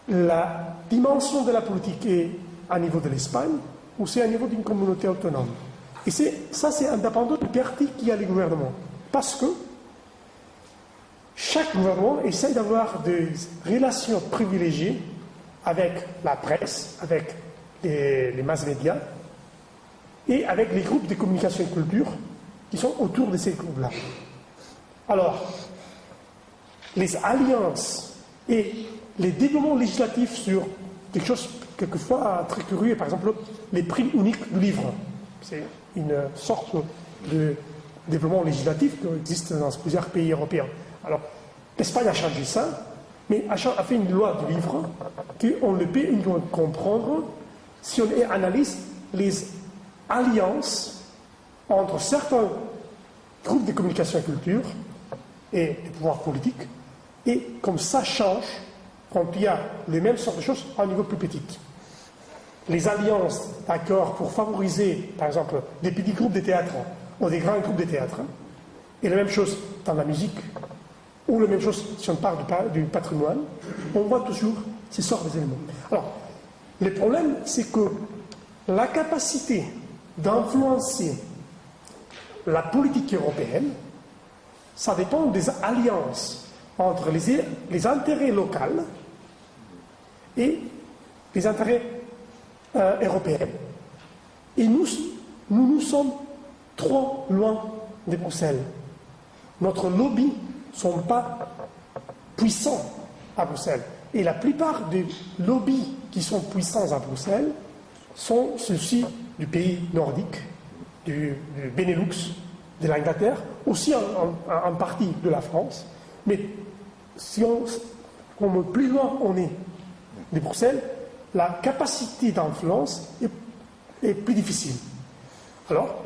la dimension de la politique est à niveau de l'Espagne ou c'est à niveau d'une communauté autonome. Et ça, c'est indépendant du parti qui a le gouvernement. Parce que chaque gouvernement essaie d'avoir des relations privilégiées avec la presse, avec les masses médias et avec les groupes de communication et culture qui sont autour de ces groupes-là. Alors, les alliances et les développements législatifs sur des choses quelquefois très curieuses, par exemple les prix uniques du livre. C'est une sorte de développement législatif qui existe dans plusieurs pays européens. Alors, l'Espagne a changé ça, mais a fait une loi du livre qu'on ne peut uniquement comprendre si on analyse les alliances entre certains groupes de communication et culture et des pouvoirs politiques, et comme ça change quand il y a les mêmes sortes de choses à un niveau plus petit. Les alliances d'accords pour favoriser, par exemple, des petits groupes de théâtre ou des grands groupes de théâtre, et la même chose dans la musique, ou la même chose si on parle du patrimoine, on voit toujours ces sortes d'éléments. Alors, le problème, c'est que la capacité d'influencer la politique européenne, ça dépend des alliances entre les intérêts locaux et les intérêts européens. Et nous sommes trop loin de Bruxelles. Notre lobby ne sont pas puissants à Bruxelles. Et la plupart des lobbies qui sont puissants à Bruxelles sont ceux-ci du pays nordique, du Benelux, de l'Angleterre, aussi en partie de la France. Mais si comme plus loin on est de Bruxelles, la capacité d'influence est plus difficile. Alors,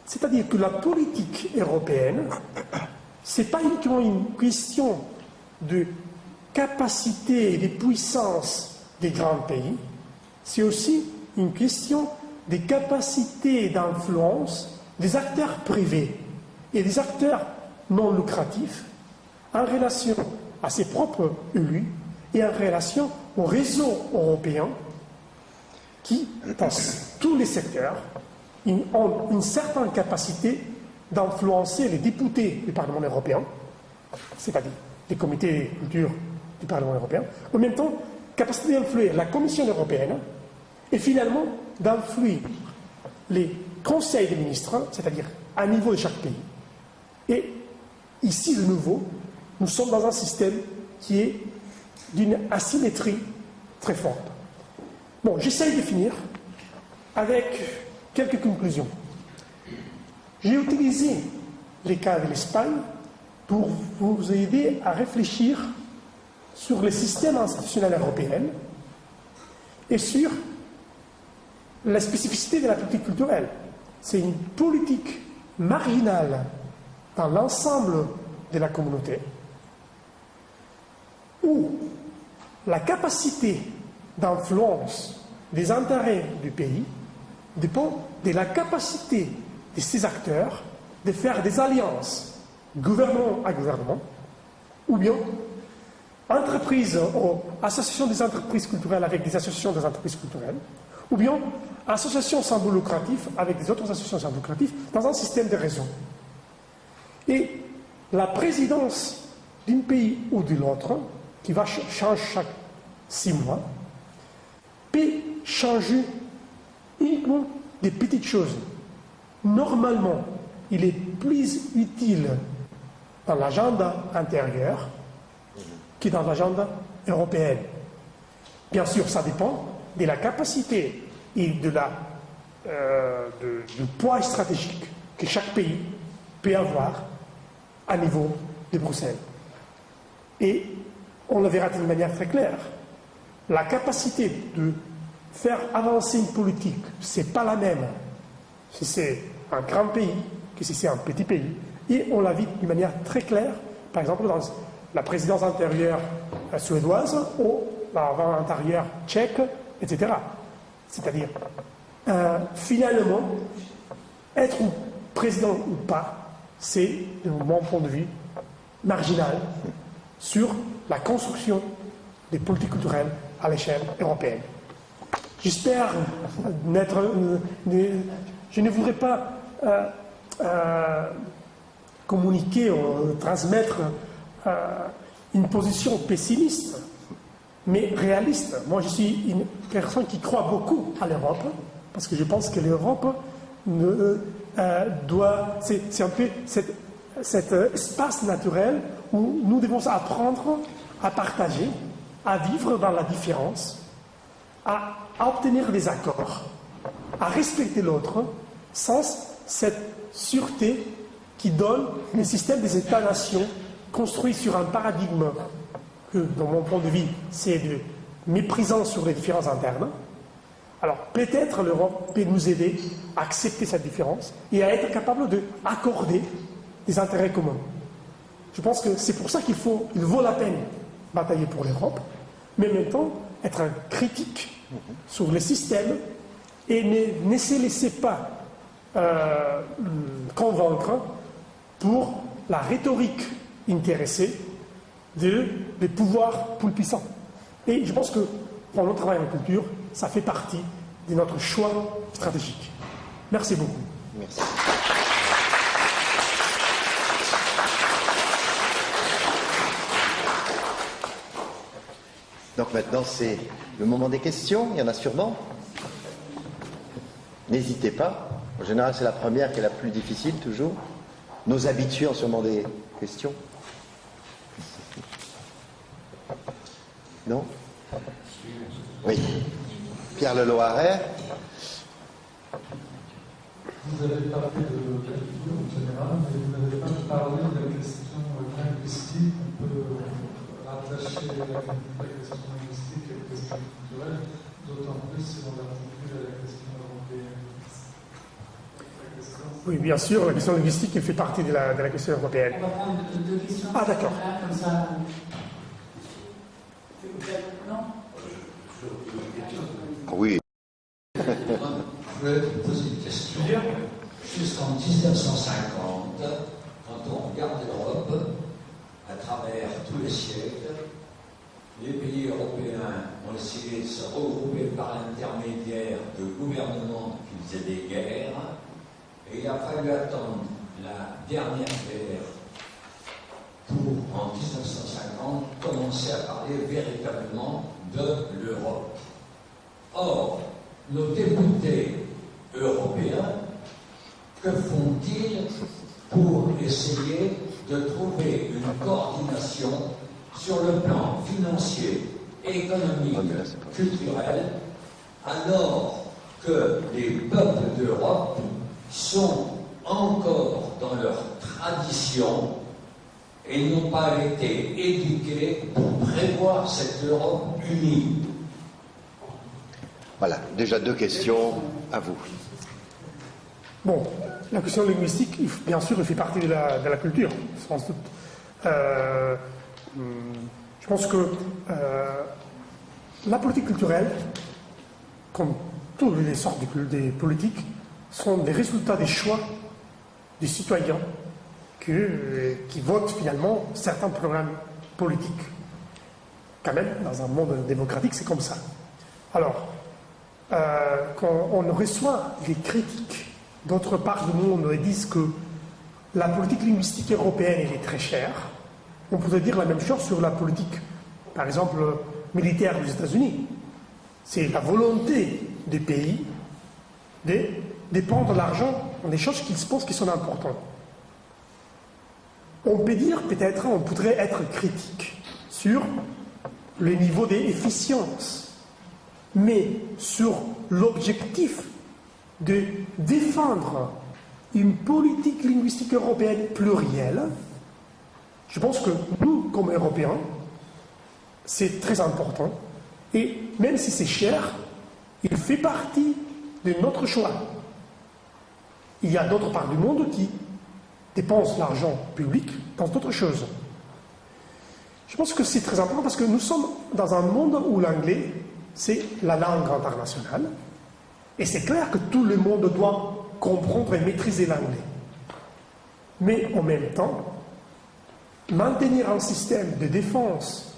c'est-à-dire que la politique européenne, ce n'est pas uniquement une question de capacité et de puissance des grands pays, c'est aussi une question des capacités d'influence des acteurs privés et des acteurs non lucratifs en relation à ses propres élus et en relation au réseau européen qui, dans tous les secteurs, ont une certaine capacité d'influencer les députés du Parlement européen, c'est-à-dire les comités de culture du Parlement européen, en même temps, capacité d'influer la Commission européenne et finalement d'influer les conseils des ministres, c'est-à-dire à niveau de chaque pays. Et ici, de nouveau, nous sommes dans un système qui est d'une asymétrie très forte. Bon, j'essaye de finir avec quelques conclusions. J'ai utilisé les cas de l'Espagne pour vous aider à réfléchir sur le système institutionnel européen et sur la spécificité de la politique culturelle. C'est une politique marginale dans l'ensemble de la communauté où la capacité d'influence des intérêts du pays dépend de la capacité de ces acteurs de faire des alliances gouvernement à gouvernement ou bien entreprises ou associations des entreprises culturelles avec des associations des entreprises culturelles ou bien associations sans but lucratif avec des autres associations sans but lucratif dans un système de réseau. Et la présidence d'un pays ou de l'autre, qui va changer chaque 6 mois, peut changer uniquement des petites choses. Normalement, il est plus utile dans l'agenda intérieur que dans l'agenda européen. Bien sûr, ça dépend de la capacité et du poids stratégique que chaque pays peut avoir à niveau de Bruxelles. Et on le verra d'une manière très claire. La capacité de faire avancer une politique, ce n'est pas la même si c'est un grand pays que si c'est un petit pays. Et on l'a vu d'une manière très claire, par exemple dans la présidence antérieure suédoise ou l'intérieure tchèque, etc. C'est-à-dire, finalement, être président ou pas, c'est, de mon point de vue, marginal sur la construction des politiques culturelles à l'échelle européenne. J'espère je ne voudrais pas communiquer ou transmettre une position pessimiste, mais réaliste. Moi, je suis une personne qui croit beaucoup à l'Europe, parce que je pense que l'Europe c'est un peu cet espace naturel où nous devons apprendre à partager, à vivre dans la différence, à obtenir des accords, à respecter l'autre, sans cette sûreté qui donne le système des États-nations construit sur un paradigme que, dans mon point de vue, c'est de méprisant sur les différences internes. Alors, peut-être l'Europe peut nous aider à accepter cette différence et à être capable d'accorder des intérêts communs. Je pense que c'est pour ça qu'il vaut la peine batailler pour l'Europe, mais en même temps, être un critique sur le système et ne se laisser pas convaincre pour la rhétorique intéressée des pouvoirs plus puissants. Et je pense que pour notre travail en culture, ça fait partie de notre choix stratégique. Merci beaucoup. Merci. Donc maintenant, c'est le moment des questions. Il y en a sûrement. N'hésitez pas. En général, c'est la première qui est la plus difficile, toujours. Nos habitués ont sûrement des questions. Non? Oui. Pierre Le Loiret. Vous avez parlé de la culture en général, mais vous n'avez pas parlé de la question linguistique. On peut rattacher la question linguistique à la question culturelle, d'autant plus si on l'articule à la question européenne. Oui, bien sûr, la question linguistique elle fait partie de la question européenne. On va prendre deux questions. Ah, d'accord. Là, comme ça. Non? Oui. Je voulais vous poser une question. Jusqu'en 1950, quand on regarde l'Europe, à travers tous les siècles, les pays européens ont essayé de se regrouper par l'intermédiaire de gouvernements qui faisaient des guerres, et il a fallu attendre la dernière guerre pour, en 1950, commencer à parler véritablement de l'Europe. Or, nos députés européens, que font-ils pour essayer de trouver une coordination sur le plan financier, économique, culturel, alors que les peuples d'Europe sont encore dans leur tradition et n'ont pas été éduqués pour prévoir cette Europe unie. Voilà, déjà 2 questions à vous. Bon, la question linguistique, bien sûr, elle fait partie de la culture, sans doute. Je pense que la politique culturelle, comme toutes les sortes de politiques, sont des résultats des choix des citoyens qui votent finalement certains programmes politiques. Quand même, dans un monde démocratique, c'est comme ça. Alors, quand on reçoit des critiques d'autre part du monde et disent que la politique linguistique européenne elle est très chère, on pourrait dire la même chose sur la politique, par exemple, militaire des États-Unis. C'est la volonté des pays de dépendre de l'argent dans des choses qu'ils pensent qui sont importantes. On peut dire, peut-être, on pourrait être critique sur le niveau d'efficience, mais sur l'objectif de défendre une politique linguistique européenne plurielle, je pense que nous, comme Européens, c'est très important. Et même si c'est cher, il fait partie de notre choix. Il y a d'autres parts du monde qui dépensent l'argent public dans d'autres choses. Je pense que c'est très important parce que nous sommes dans un monde où l'anglais, c'est la langue internationale. Et c'est clair que tout le monde doit comprendre et maîtriser l'anglais. Mais en même temps, maintenir un système de défense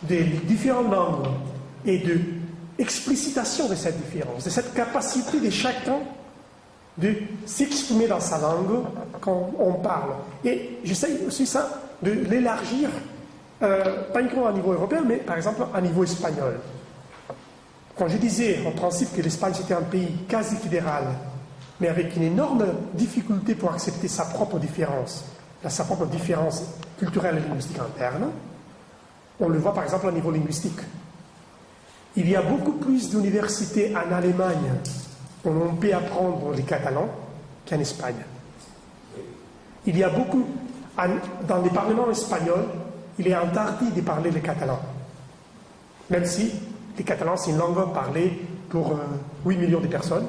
des différentes langues et de explicitation de cette différence, de cette capacité de chacun de s'exprimer dans sa langue quand on parle. Et j'essaye aussi ça, de l'élargir, pas uniquement à niveau européen, mais par exemple à niveau espagnol. Quand je disais en principe que l'Espagne c'était un pays quasi fédéral, mais avec une énorme difficulté pour accepter sa propre différence culturelle et linguistique interne, on le voit par exemple au niveau linguistique. Il y a beaucoup plus d'universités en Allemagne où on peut apprendre les catalans qu'en Espagne. Il y a beaucoup, dans les parlements espagnols, il est interdit de parler le catalan. Même si le catalan, c'est une langue parlée pour 8 millions de personnes,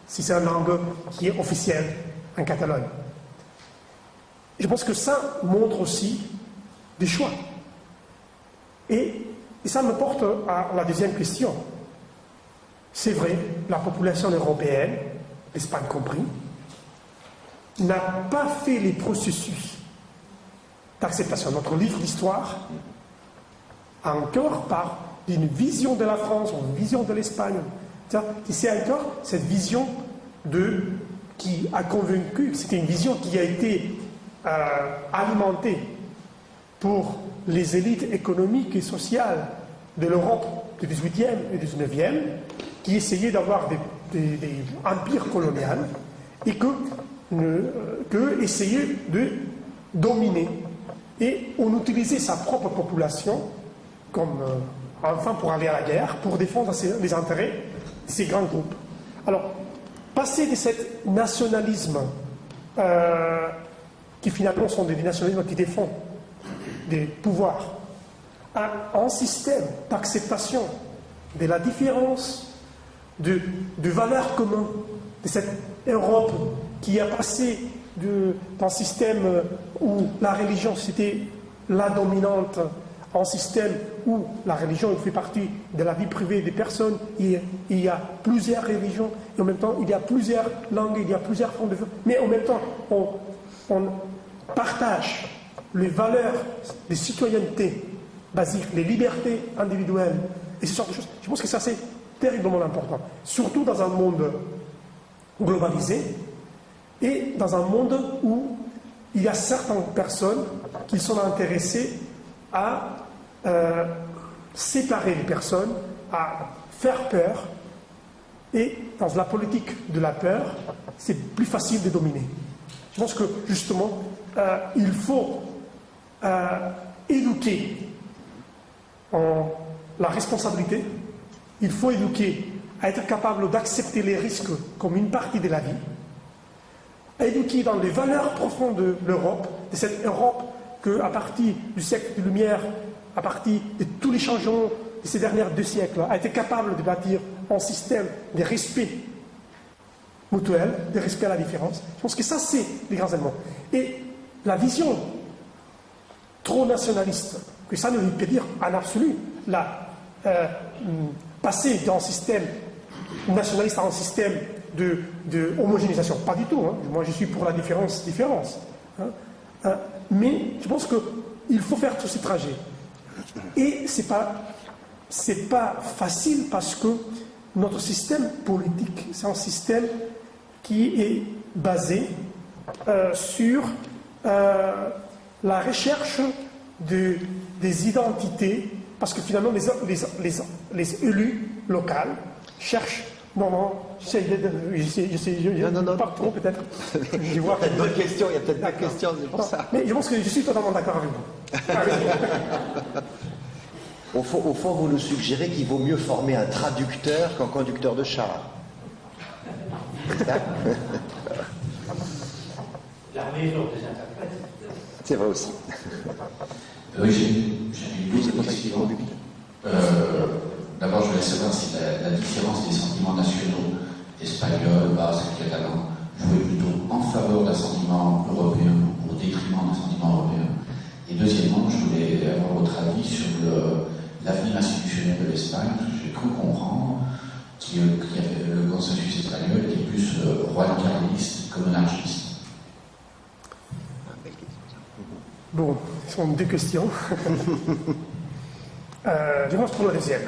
si c'est une langue qui est officielle en Catalogne. Je pense que ça montre aussi des choix. Et ça me porte à la deuxième question. C'est vrai, la population européenne, l'Espagne compris, n'a pas fait les processus d'acceptation. Notre livre d'histoire a encore par une vision de la France, une vision de l'Espagne. C'est encore cette vision qui a convaincu, c'était une vision qui a été alimentée pour les élites économiques et sociales de l'Europe du XVIIIe et du XIXe, qui essayaient d'avoir des empires coloniaux et que essayaient de dominer. Et on utilisait sa propre population comme enfin pour aller à la guerre, pour défendre les intérêts de ces grands groupes. Alors, passer de ce nationalisme qui finalement sont des nationalismes qui défendent des pouvoirs à un système d'acceptation de la différence, de valeurs communes, de cette Europe qui a passé d'un système où la religion c'était la dominante, un système où la religion fait partie de la vie privée des personnes, il y a plusieurs religions, et en même temps il y a plusieurs langues, il y a plusieurs formes de vie, mais en même temps on partage les valeurs de citoyenneté basiques, les libertés individuelles, et ce genre de choses. Je pense que ça c'est terriblement important, surtout dans un monde globalisé, et dans un monde où il y a certaines personnes qui sont intéressées à séparer les personnes, à faire peur, et dans la politique de la peur, c'est plus facile de dominer. Je pense que justement, il faut éduquer en la responsabilité, il faut éduquer à être capable d'accepter les risques comme une partie de la vie, éduqué dans les valeurs profondes de l'Europe, de cette Europe qu'à partir du siècle de Lumière, à partir de tous les changements de ces derniers 2 siècles, a été capable de bâtir un système de respect mutuel, de respect à la différence. Je pense que ça, c'est les grands éléments. Et la vision trop nationaliste, que ça ne veut dire en absolu, passer d'un système nationaliste à un système de homogénéisation. Pas du tout. Hein. Moi, je suis pour la différence. Hein. Mais je pense qu'il faut faire tous ces trajets. Et c'est pas facile parce que notre système politique, c'est un système qui est basé sur la recherche des identités, parce que finalement les élus locaux cherchent. Non, j'essaie non, pas trop peut-être. Je vois peut-être d'autres questions, il y a peut-être d'autres questions, c'est pour ça. Mais je pense que je suis totalement d'accord avec vous. Au fond, vous nous suggérez qu'il vaut mieux former un traducteur qu'un conducteur de char. C'est ça? L'armée genre des interprètes. C'est vrai aussi. Oui, j'ai une question. D'abord, je voulais savoir si la différence des sentiments nationaux espagnol, basque, catalan jouait plutôt en faveur d'un sentiment européen ou au détriment d'un sentiment européen. Et deuxièmement, je voulais avoir votre avis sur l'avenir institutionnel de l'Espagne. J'ai cru comprendre qu'il y avait le consensus espagnol était plus royaliste que monarchiste. Bon, ce sont 2 questions. Je pense pour la deuxième.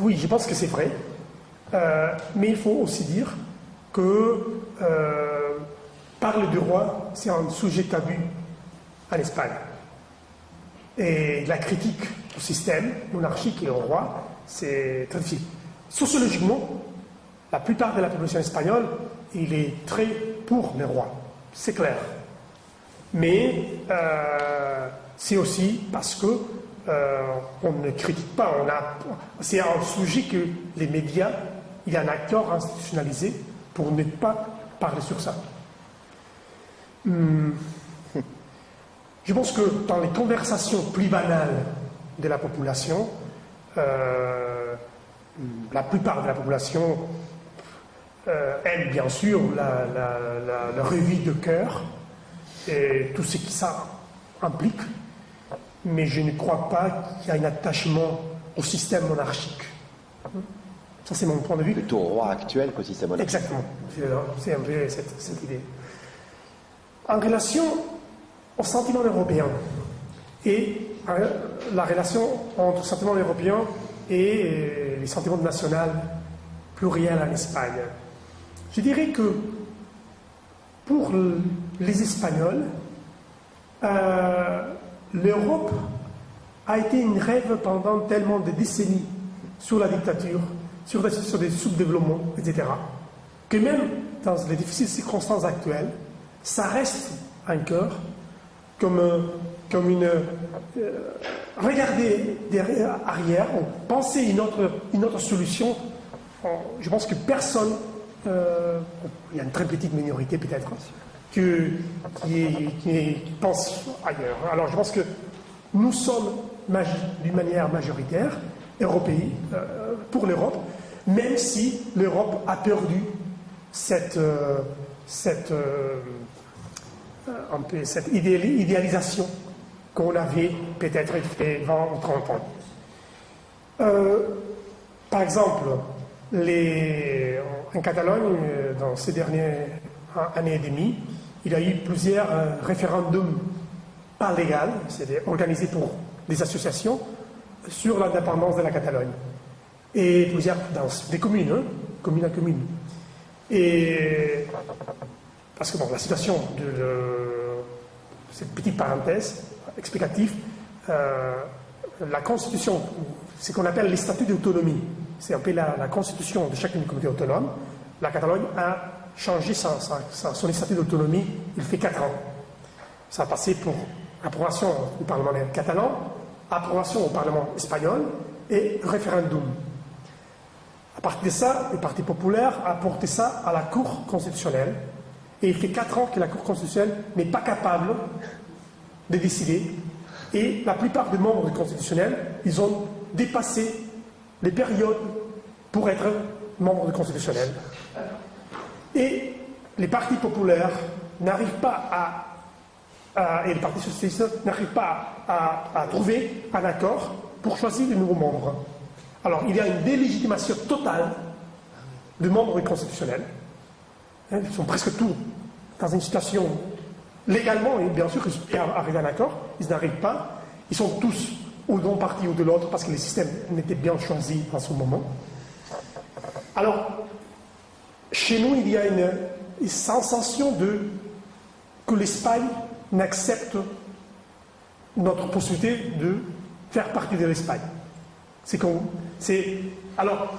Oui, je pense que c'est vrai. Mais il faut aussi dire que parler du roi, c'est un sujet tabou en Espagne. Et la critique au système monarchique et au roi, c'est très difficile. Sociologiquement, la plupart de la population espagnole, il est très pour les rois. C'est clair. Mais c'est aussi parce que on ne critique pas. C'est un sujet que les médias, il y a un acteur institutionnalisé pour ne pas parler sur ça. Je pense que dans les conversations plus banales de la population, la plupart de la population aime bien sûr la revue de cœur et tout ce qui ça implique, mais je ne crois pas qu'il y a un attachement au système monarchique. Ça, c'est mon point de vue. Plutôt au roi actuel qu'au système monarchique. Exactement. C'est un peu cette idée. En relation au sentiment européen et la relation entre le sentiment européen et les sentiments nationaux pluriels en Espagne, je dirais que pour les Espagnols, l'Europe a été un rêve pendant tellement de décennies sur la dictature, sur des sous-développements, etc., que même dans les difficiles circonstances actuelles, ça reste un cœur comme une... regarder derrière, arrière, penser une autre solution. Je pense que personne, il y a une très petite minorité peut-être, qui pense ailleurs. Alors je pense que nous sommes d'une manière majoritaire européenne pour l'Europe, même si l'Europe a perdu cette idéalisation qu'on avait peut-être fait 20 ou 30 ans. Par exemple, en Catalogne, dans ces dernières années et demie, il y a eu plusieurs référendums pas légaux, c'est organisés pour des associations, sur l'indépendance de la Catalogne. Et plusieurs dans des communes, commune à commune. Et parce que bon, la situation cette petite parenthèse explicative, la Constitution, ce qu'on appelle les statuts d'autonomie, c'est un peu la Constitution de chacune des communautés autonomes. La Catalogne a changé son statut d'autonomie il fait 4 ans. Ça a passé pour approbation au Parlement catalan, approbation au Parlement espagnol et référendum. À partir de ça, le Parti populaire a porté ça à la Cour constitutionnelle. Et il fait 4 ans que la Cour constitutionnelle n'est pas capable de décider. Et la plupart des membres du constitutionnel, ils ont dépassé les périodes pour être membres du constitutionnel. Et les partis populaires n'arrivent pas et le Parti socialiste n'arrive pas à trouver un accord pour choisir de nouveaux membres. Alors, il y a une délégitimation totale des membres du constitutionnel. Ils sont presque tous dans une situation légalement, et bien sûr, ils arrivent à un accord, ils n'arrivent pas. Ils sont tous ou d'un parti ou de l'autre parce que le système n'était bien choisi en ce moment. Alors, chez nous, il y a une sensation que l'Espagne n'accepte notre possibilité de faire partie de l'Espagne. Alors,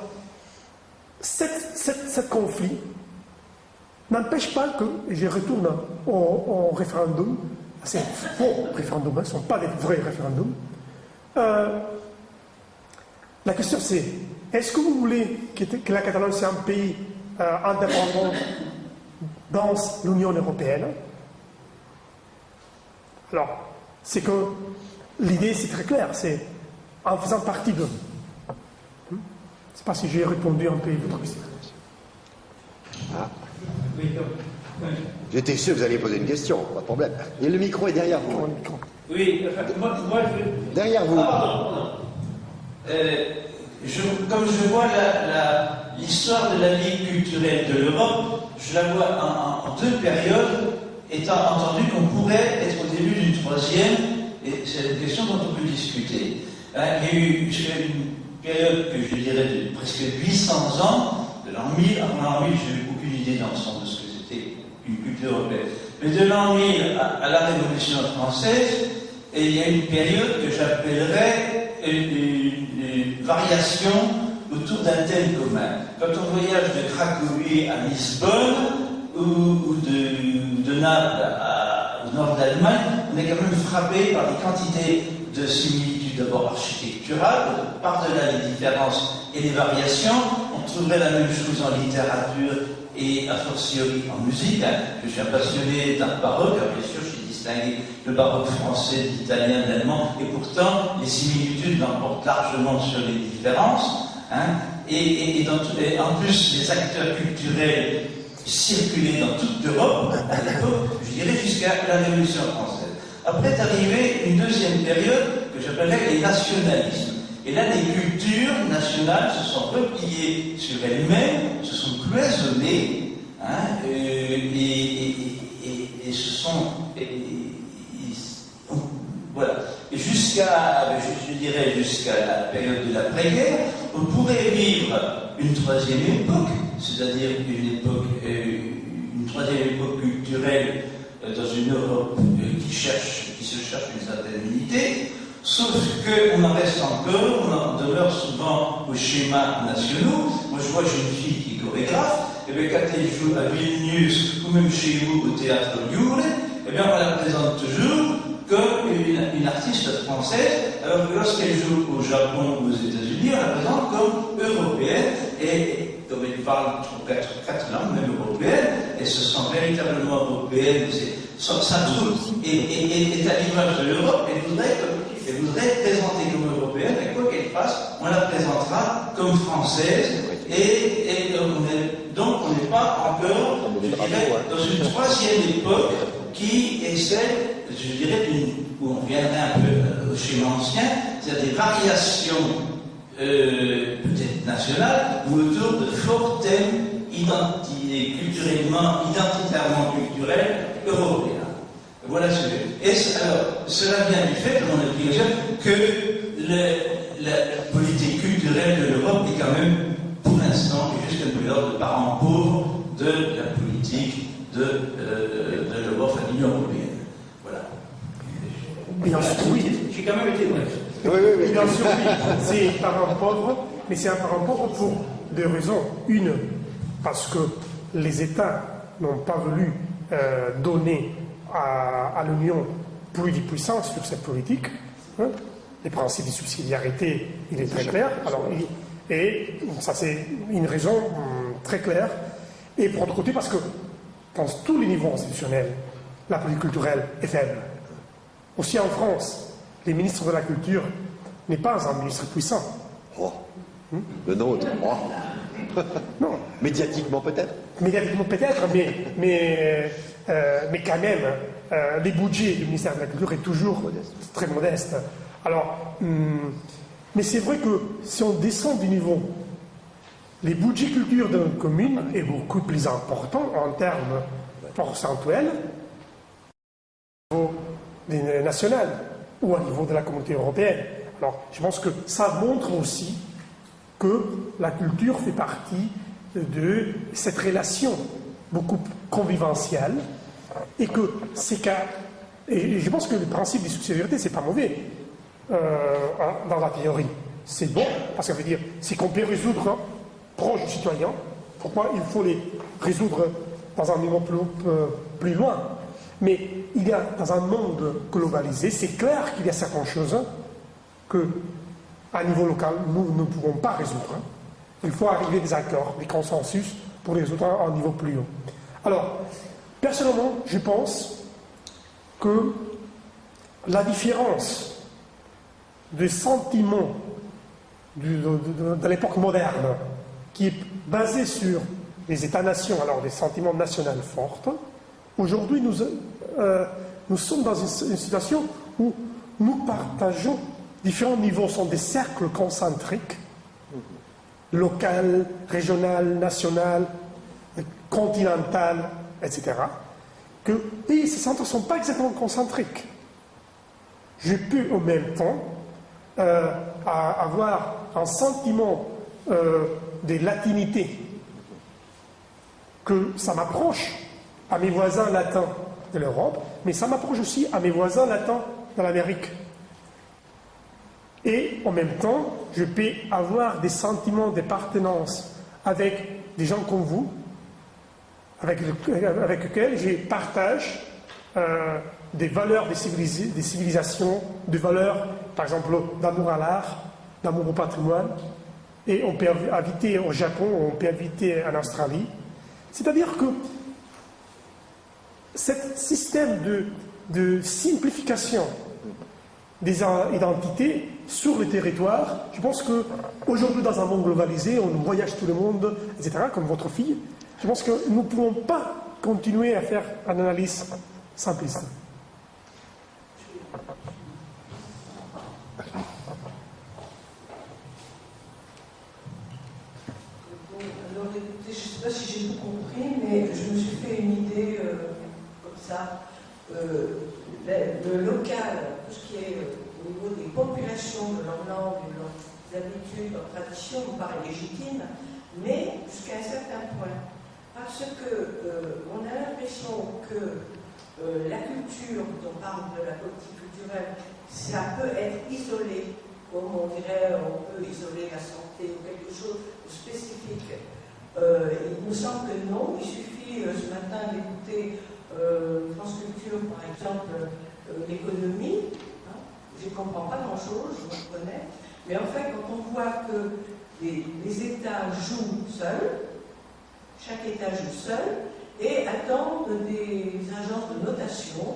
ce conflit n'empêche pas que, et je retourne au référendum, c'est un faux référendum, ce ne sont pas des vrais référendums. La question c'est, est-ce que vous voulez que la Catalogne soit un pays indépendant dans l'Union européenne? Alors, c'est que l'idée c'est très clair, c'est en faisant partie de... Je ne sais pas si j'ai répondu un peu à votre question. Ah. J'étais sûr que vous alliez poser une question, pas de problème. Et le micro est derrière vous. Oui, moi je... Derrière vous. Pardon. Comme je vois l'histoire de la vie culturelle de l'Europe, je la vois en 2 périodes, étant entendu qu'on pourrait être au début d'une 3e, et c'est une question dont on peut discuter. Il y a eu une période que je dirais de presque 800 ans, de l'an 1000, avant l'an 1000, je n'ai aucune idée dans le sens de ce que c'était une culture européenne. Mais de l'an 1000 à la Révolution française, et il y a une période que j'appellerais une variation autour d'un thème commun. Quand on voyage de Cracovie à Lisbonne ou de Naples au nord d'Allemagne, on est quand même frappé par des quantités de similitudes d'abord architecturales, par-delà les différences et les variations. On trouverait la même chose en littérature et a fortiori en musique. Je suis un passionné d'art baroque, alors bien sûr je suis distingué le baroque français, l'italien, l'allemand, et pourtant les similitudes l'emportent largement sur les différences. Et en plus, les acteurs culturels circulaient dans toute l'Europe, à l'époque, je dirais jusqu'à la Révolution française. Après est arrivée une 2e période que j'appellerais les nationalismes. Et là, les cultures nationales se sont repliées sur elles-mêmes, se sont cloisonnées, et se sont... voilà. Et je dirais jusqu'à la période de l'après-guerre, on pourrait vivre une 3e époque, c'est-à-dire une 3e époque culturelle dans une Europe qui se cherche une certaine unité, sauf qu'on en reste encore, on en demeure souvent aux schémas nationaux. Moi je vois, j'ai une fille qui est chorégraphe, et bien quand elle joue à Vilnius, ou même chez vous au théâtre Liure, et bien on la présente toujours comme une artiste française, alors que lorsqu'elle joue au Japon ou aux États-Unis, on la présente comme européenne, et comme elle parle 4 langues, même européennes, et se sent véritablement européenne, sa troupe est à l'image de l'Europe, elle voudrait être présentée comme européenne, et quoi qu'elle fasse, on la présentera comme française, donc on n'est pas encore, je dirais, dans une 3e époque qui est celle, je dirais, où on viendrait un peu au schéma ancien, c'est-à-dire des variations peut-être nationales, ou autour de forts thèmes identitairement culturels européens. Voilà ce que... alors, cela vient du fait, mon opinion, que la politique culturelle de l'Europe est quand même, pour l'instant, jusqu'à peu l'ordre de parents pauvres de la politique de l'Europe, de l'Union européenne. Voilà. Bien sûr, oui. J'ai quand même été bref. Oui. Bien sûr, oui. C'est un parent pauvre, mais c'est un parent pauvre pour 2 raisons. Une, parce que les États n'ont pas voulu donner à l'Union plus de puissance sur cette politique. Les principes de subsidiarité, il est très clair. Alors, Et ça, c'est une raison très claire. Et pour d'autre côté, parce que dans tous les niveaux institutionnels, la politique culturelle est faible. Aussi en France, les ministres de la Culture n'est pas un ministre puissant. Oh. Le nôtre. Oh. Non. Médiatiquement peut-être. Médiatiquement peut-être, mais quand même, les budgets du ministère de la Culture est toujours très modeste. Alors, mais c'est vrai que si on descend du niveau, les budgets culture d'une commune est beaucoup plus important en termes procentuels au niveau national ou au niveau de la communauté européenne. Alors, je pense que ça montre aussi que la culture fait partie de cette relation beaucoup conviviale et que c'est qu'à... Et je pense que le principe de subsidiarité, c'est pas mauvais dans la théorie. C'est bon, parce que ça veut dire, c'est qu'on peut résoudre proche du citoyen, pourquoi il faut les résoudre dans un niveau plus loin. Mais il y a, dans un monde globalisé, c'est clair qu'il y a certaines choses que, à niveau local, nous ne pouvons pas résoudre. Il faut arriver à des accords, des consensus pour les résoudre à un niveau plus haut. Alors, personnellement, je pense que la différence des sentiments de l'époque moderne, qui est basée sur les États-nations, alors des sentiments nationaux forts, aujourd'hui, nous sommes dans une situation où nous partageons différents niveaux, sont des cercles concentriques, local, régional, national, continental, etc. Et ces centres ne sont pas exactement concentriques. Je peux en même temps avoir un sentiment de latinité, que ça m'approche à mes voisins latins de l'Europe, mais ça m'approche aussi à mes voisins latins de l'Amérique. Et en même temps, je peux avoir des sentiments d'appartenance avec des gens comme vous, avec lesquels je partage des valeurs des civilisations, des valeurs, par exemple, d'amour à l'art, d'amour au patrimoine. Et on peut habiter au Japon, on peut habiter en Australie. C'est-à-dire que ce système de simplification des identités sur le territoire, je pense qu'aujourd'hui, dans un monde globalisé, on voyage tout le monde, etc., comme votre fille, je pense que nous ne pouvons pas continuer à faire une analyse simpliste. Alors, écoutez, je ne sais pas si j'ai tout compris, mais je me suis fait une idée comme ça. Le local, tout ce qui est au niveau des populations, de leur langue, de leurs habitudes, de leurs traditions, me paraît légitime, mais jusqu'à un certain point. Parce qu'on a l'impression que la culture, quand on parle de la politique culturelle, ça peut être isolé, comme on dirait, on peut isoler la santé ou quelque chose de spécifique. Il me semble que non, il suffit ce matin d'écouter France Culture, par exemple, l'économie. Hein, je ne comprends pas grand-chose, je me connais. Mais en fait, quand on voit que les États jouent seuls, chaque État joue seul, et attendent des agences de notation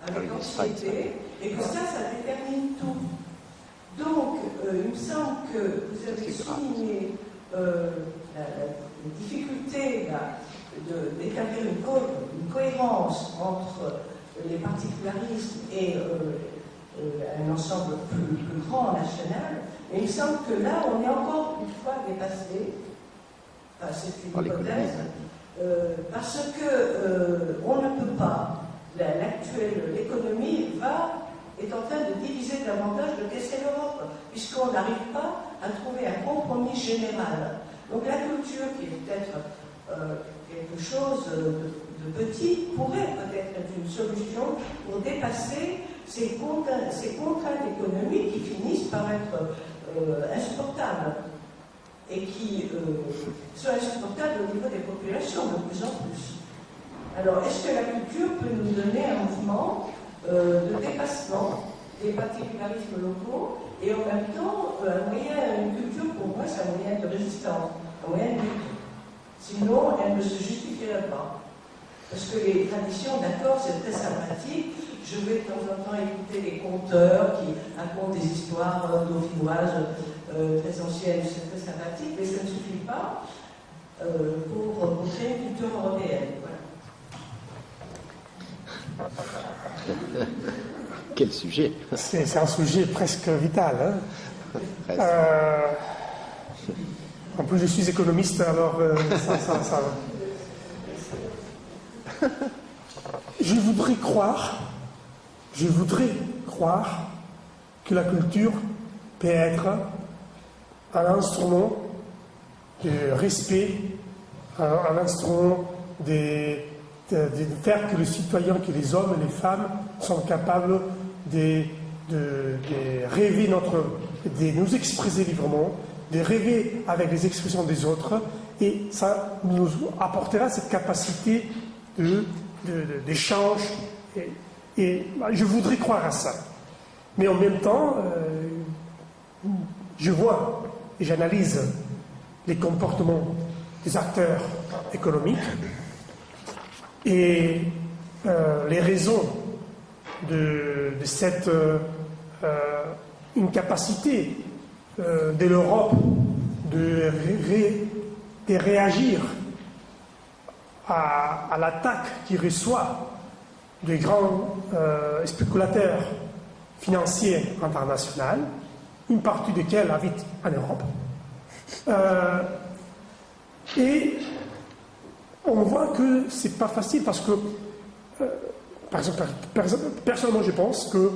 avec anxiété, et que ça détermine tout. Donc, il me semble que vous avez souligné la difficulté d'établir une cohérence entre les particularismes et un ensemble plus grand national. Et il me semble que là, on est encore une fois dépassé. Enfin, c'est une hypothèse. Parce que on ne peut pas. L'économie est en train de diviser davantage de qu'est-ce l'Europe, puisqu'on n'arrive pas à trouver un compromis général. Donc la culture, qui est peut-être quelque chose de petit, pourrait peut-être être une solution pour dépasser ces contraintes économiques qui finissent par être insupportables et qui sont insupportables au niveau des populations de plus en plus. Alors, est-ce que la culture peut nous donner un mouvement de dépassement des particularismes locaux et en même temps, une culture, pour moi, c'est un moyen de ne se justifierait pas. Parce que les traditions, d'accord, c'est très sympathique. Je vais de temps en temps écouter les conteurs qui racontent des histoires dauphinoises très anciennes, c'est très sympathique, mais ça ne suffit pas pour montrer une culture européenne. Voilà. Quel sujet! C'est un sujet presque vital. Hein. Presque. En plus, je suis économiste, alors ça. Je voudrais croire que la culture peut être un instrument de respect, un instrument de faire que les citoyens, que les hommes et les femmes sont capables de rêver de nous exprimer librement, de rêver avec les expressions des autres, et ça nous apportera cette capacité d'échange. Et je voudrais croire à ça. Mais en même temps, je vois et j'analyse les comportements des acteurs économiques et les raisons de cette incapacité de l'Europe de réagir à l'attaque qu'il reçoit des grands spéculateurs financiers internationaux, une partie desquels habite en Europe. Et on voit que c'est pas facile parce que, par exemple, personnellement, je pense que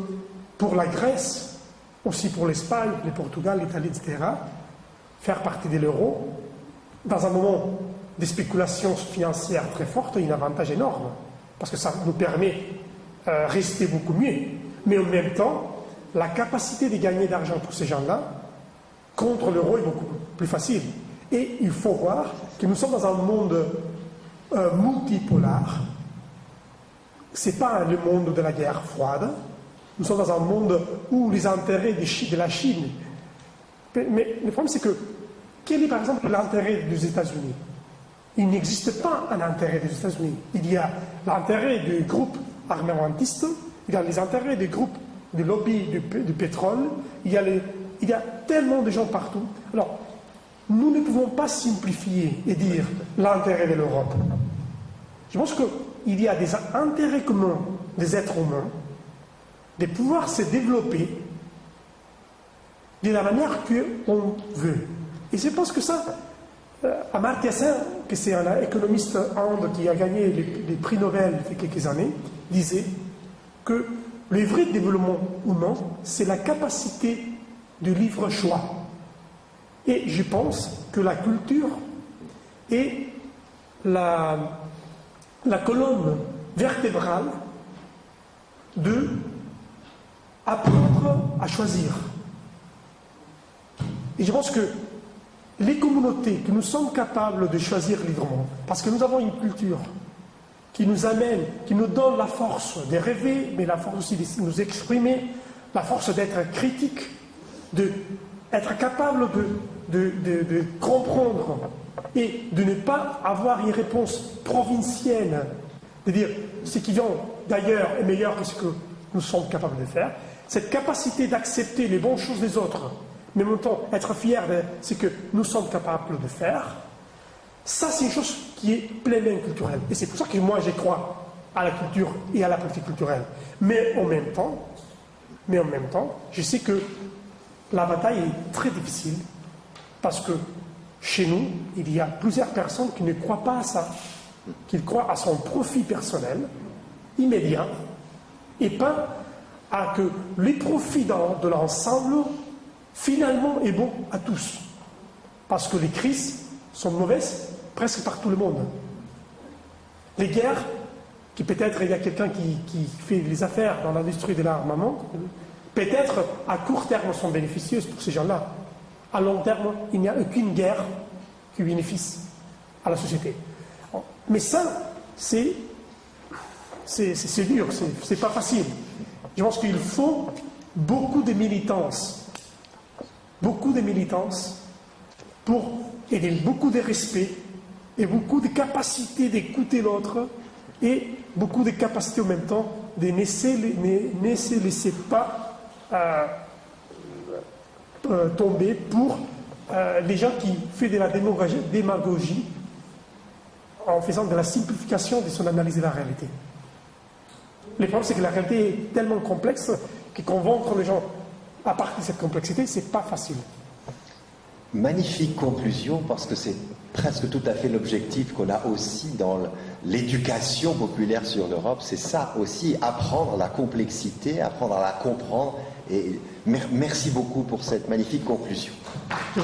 pour la Grèce, aussi pour l'Espagne, le Portugal, l'Italie, etc., faire partie de l'euro, dans un moment de spéculation financière très forte, il y a un avantage énorme, parce que ça nous permet de rester beaucoup mieux. Mais en même temps, la capacité de gagner d'argent pour ces gens-là, contre l'euro, est beaucoup plus facile. Et il faut voir que nous sommes dans un monde multipolaire. Ce n'est pas le monde de la guerre froide. Nous sommes dans un monde où les intérêts de la Chine... Mais le problème, c'est que quel est, par exemple, l'intérêt des États-Unis? Il n'existe pas un intérêt des États-Unis. Il y a l'intérêt du groupe armamentiste, il y a les intérêts des groupes de lobby du pétrole, il y a tellement de gens partout. Alors, nous ne pouvons pas simplifier et dire l'intérêt de l'Europe. Je pense qu'il y a des intérêts communs des êtres humains de pouvoir se développer de la manière qu'on veut. Et je pense que ça, Amartya Sen, que c'est un économiste inde qui a gagné les prix Nobel il y a quelques années, disait que le vrai développement humain, c'est la capacité de libre choix. Et je pense que la culture est la colonne vertébrale de apprendre à choisir. Et je pense que les communautés que nous sommes capables de choisir librement, parce que nous avons une culture qui nous amène, qui nous donne la force de rêver, mais la force aussi de nous exprimer, la force d'être critique, d'être capable de comprendre et de ne pas avoir une réponse provincienne, de dire ce qui vient d'ailleurs est meilleur que ce que nous sommes capables de faire. Cette capacité d'accepter les bonnes choses des autres, mais en même temps être fier de ce que nous sommes capables de faire, ça c'est une chose qui est pleinement culturelle. Et c'est pour ça que moi je crois à la culture et à la politique culturelle. Mais en même temps, je sais que la bataille est très difficile parce que chez nous, il y a plusieurs personnes qui ne croient pas à ça, qui croient à son profit personnel, immédiat, et pas à que les profits de l'ensemble, finalement, est bon à tous. Parce que les crises sont mauvaises presque par tout le monde. Les guerres, qui peut-être il y a quelqu'un qui fait les affaires dans l'industrie de l'armement, peut-être à court terme sont bénéficieuses pour ces gens-là. À long terme, il n'y a aucune guerre qui bénéficie à la société. Mais ça, c'est dur, c'est pas facile. Je pense qu'il faut beaucoup de militance pour aider beaucoup de respect et beaucoup de capacité d'écouter l'autre et beaucoup de capacité en même temps de ne se laisser pas tomber pour les gens qui font de la démagogie en faisant de la simplification de son analyse de la réalité. Le problème, c'est que la réalité est tellement complexe que convaincre les gens à partir de cette complexité, c'est pas facile. Magnifique conclusion, parce que c'est presque tout à fait l'objectif qu'on a aussi dans l'éducation populaire sur l'Europe. C'est ça aussi, apprendre la complexité, apprendre à la comprendre. Et merci beaucoup pour cette magnifique conclusion. Ouais.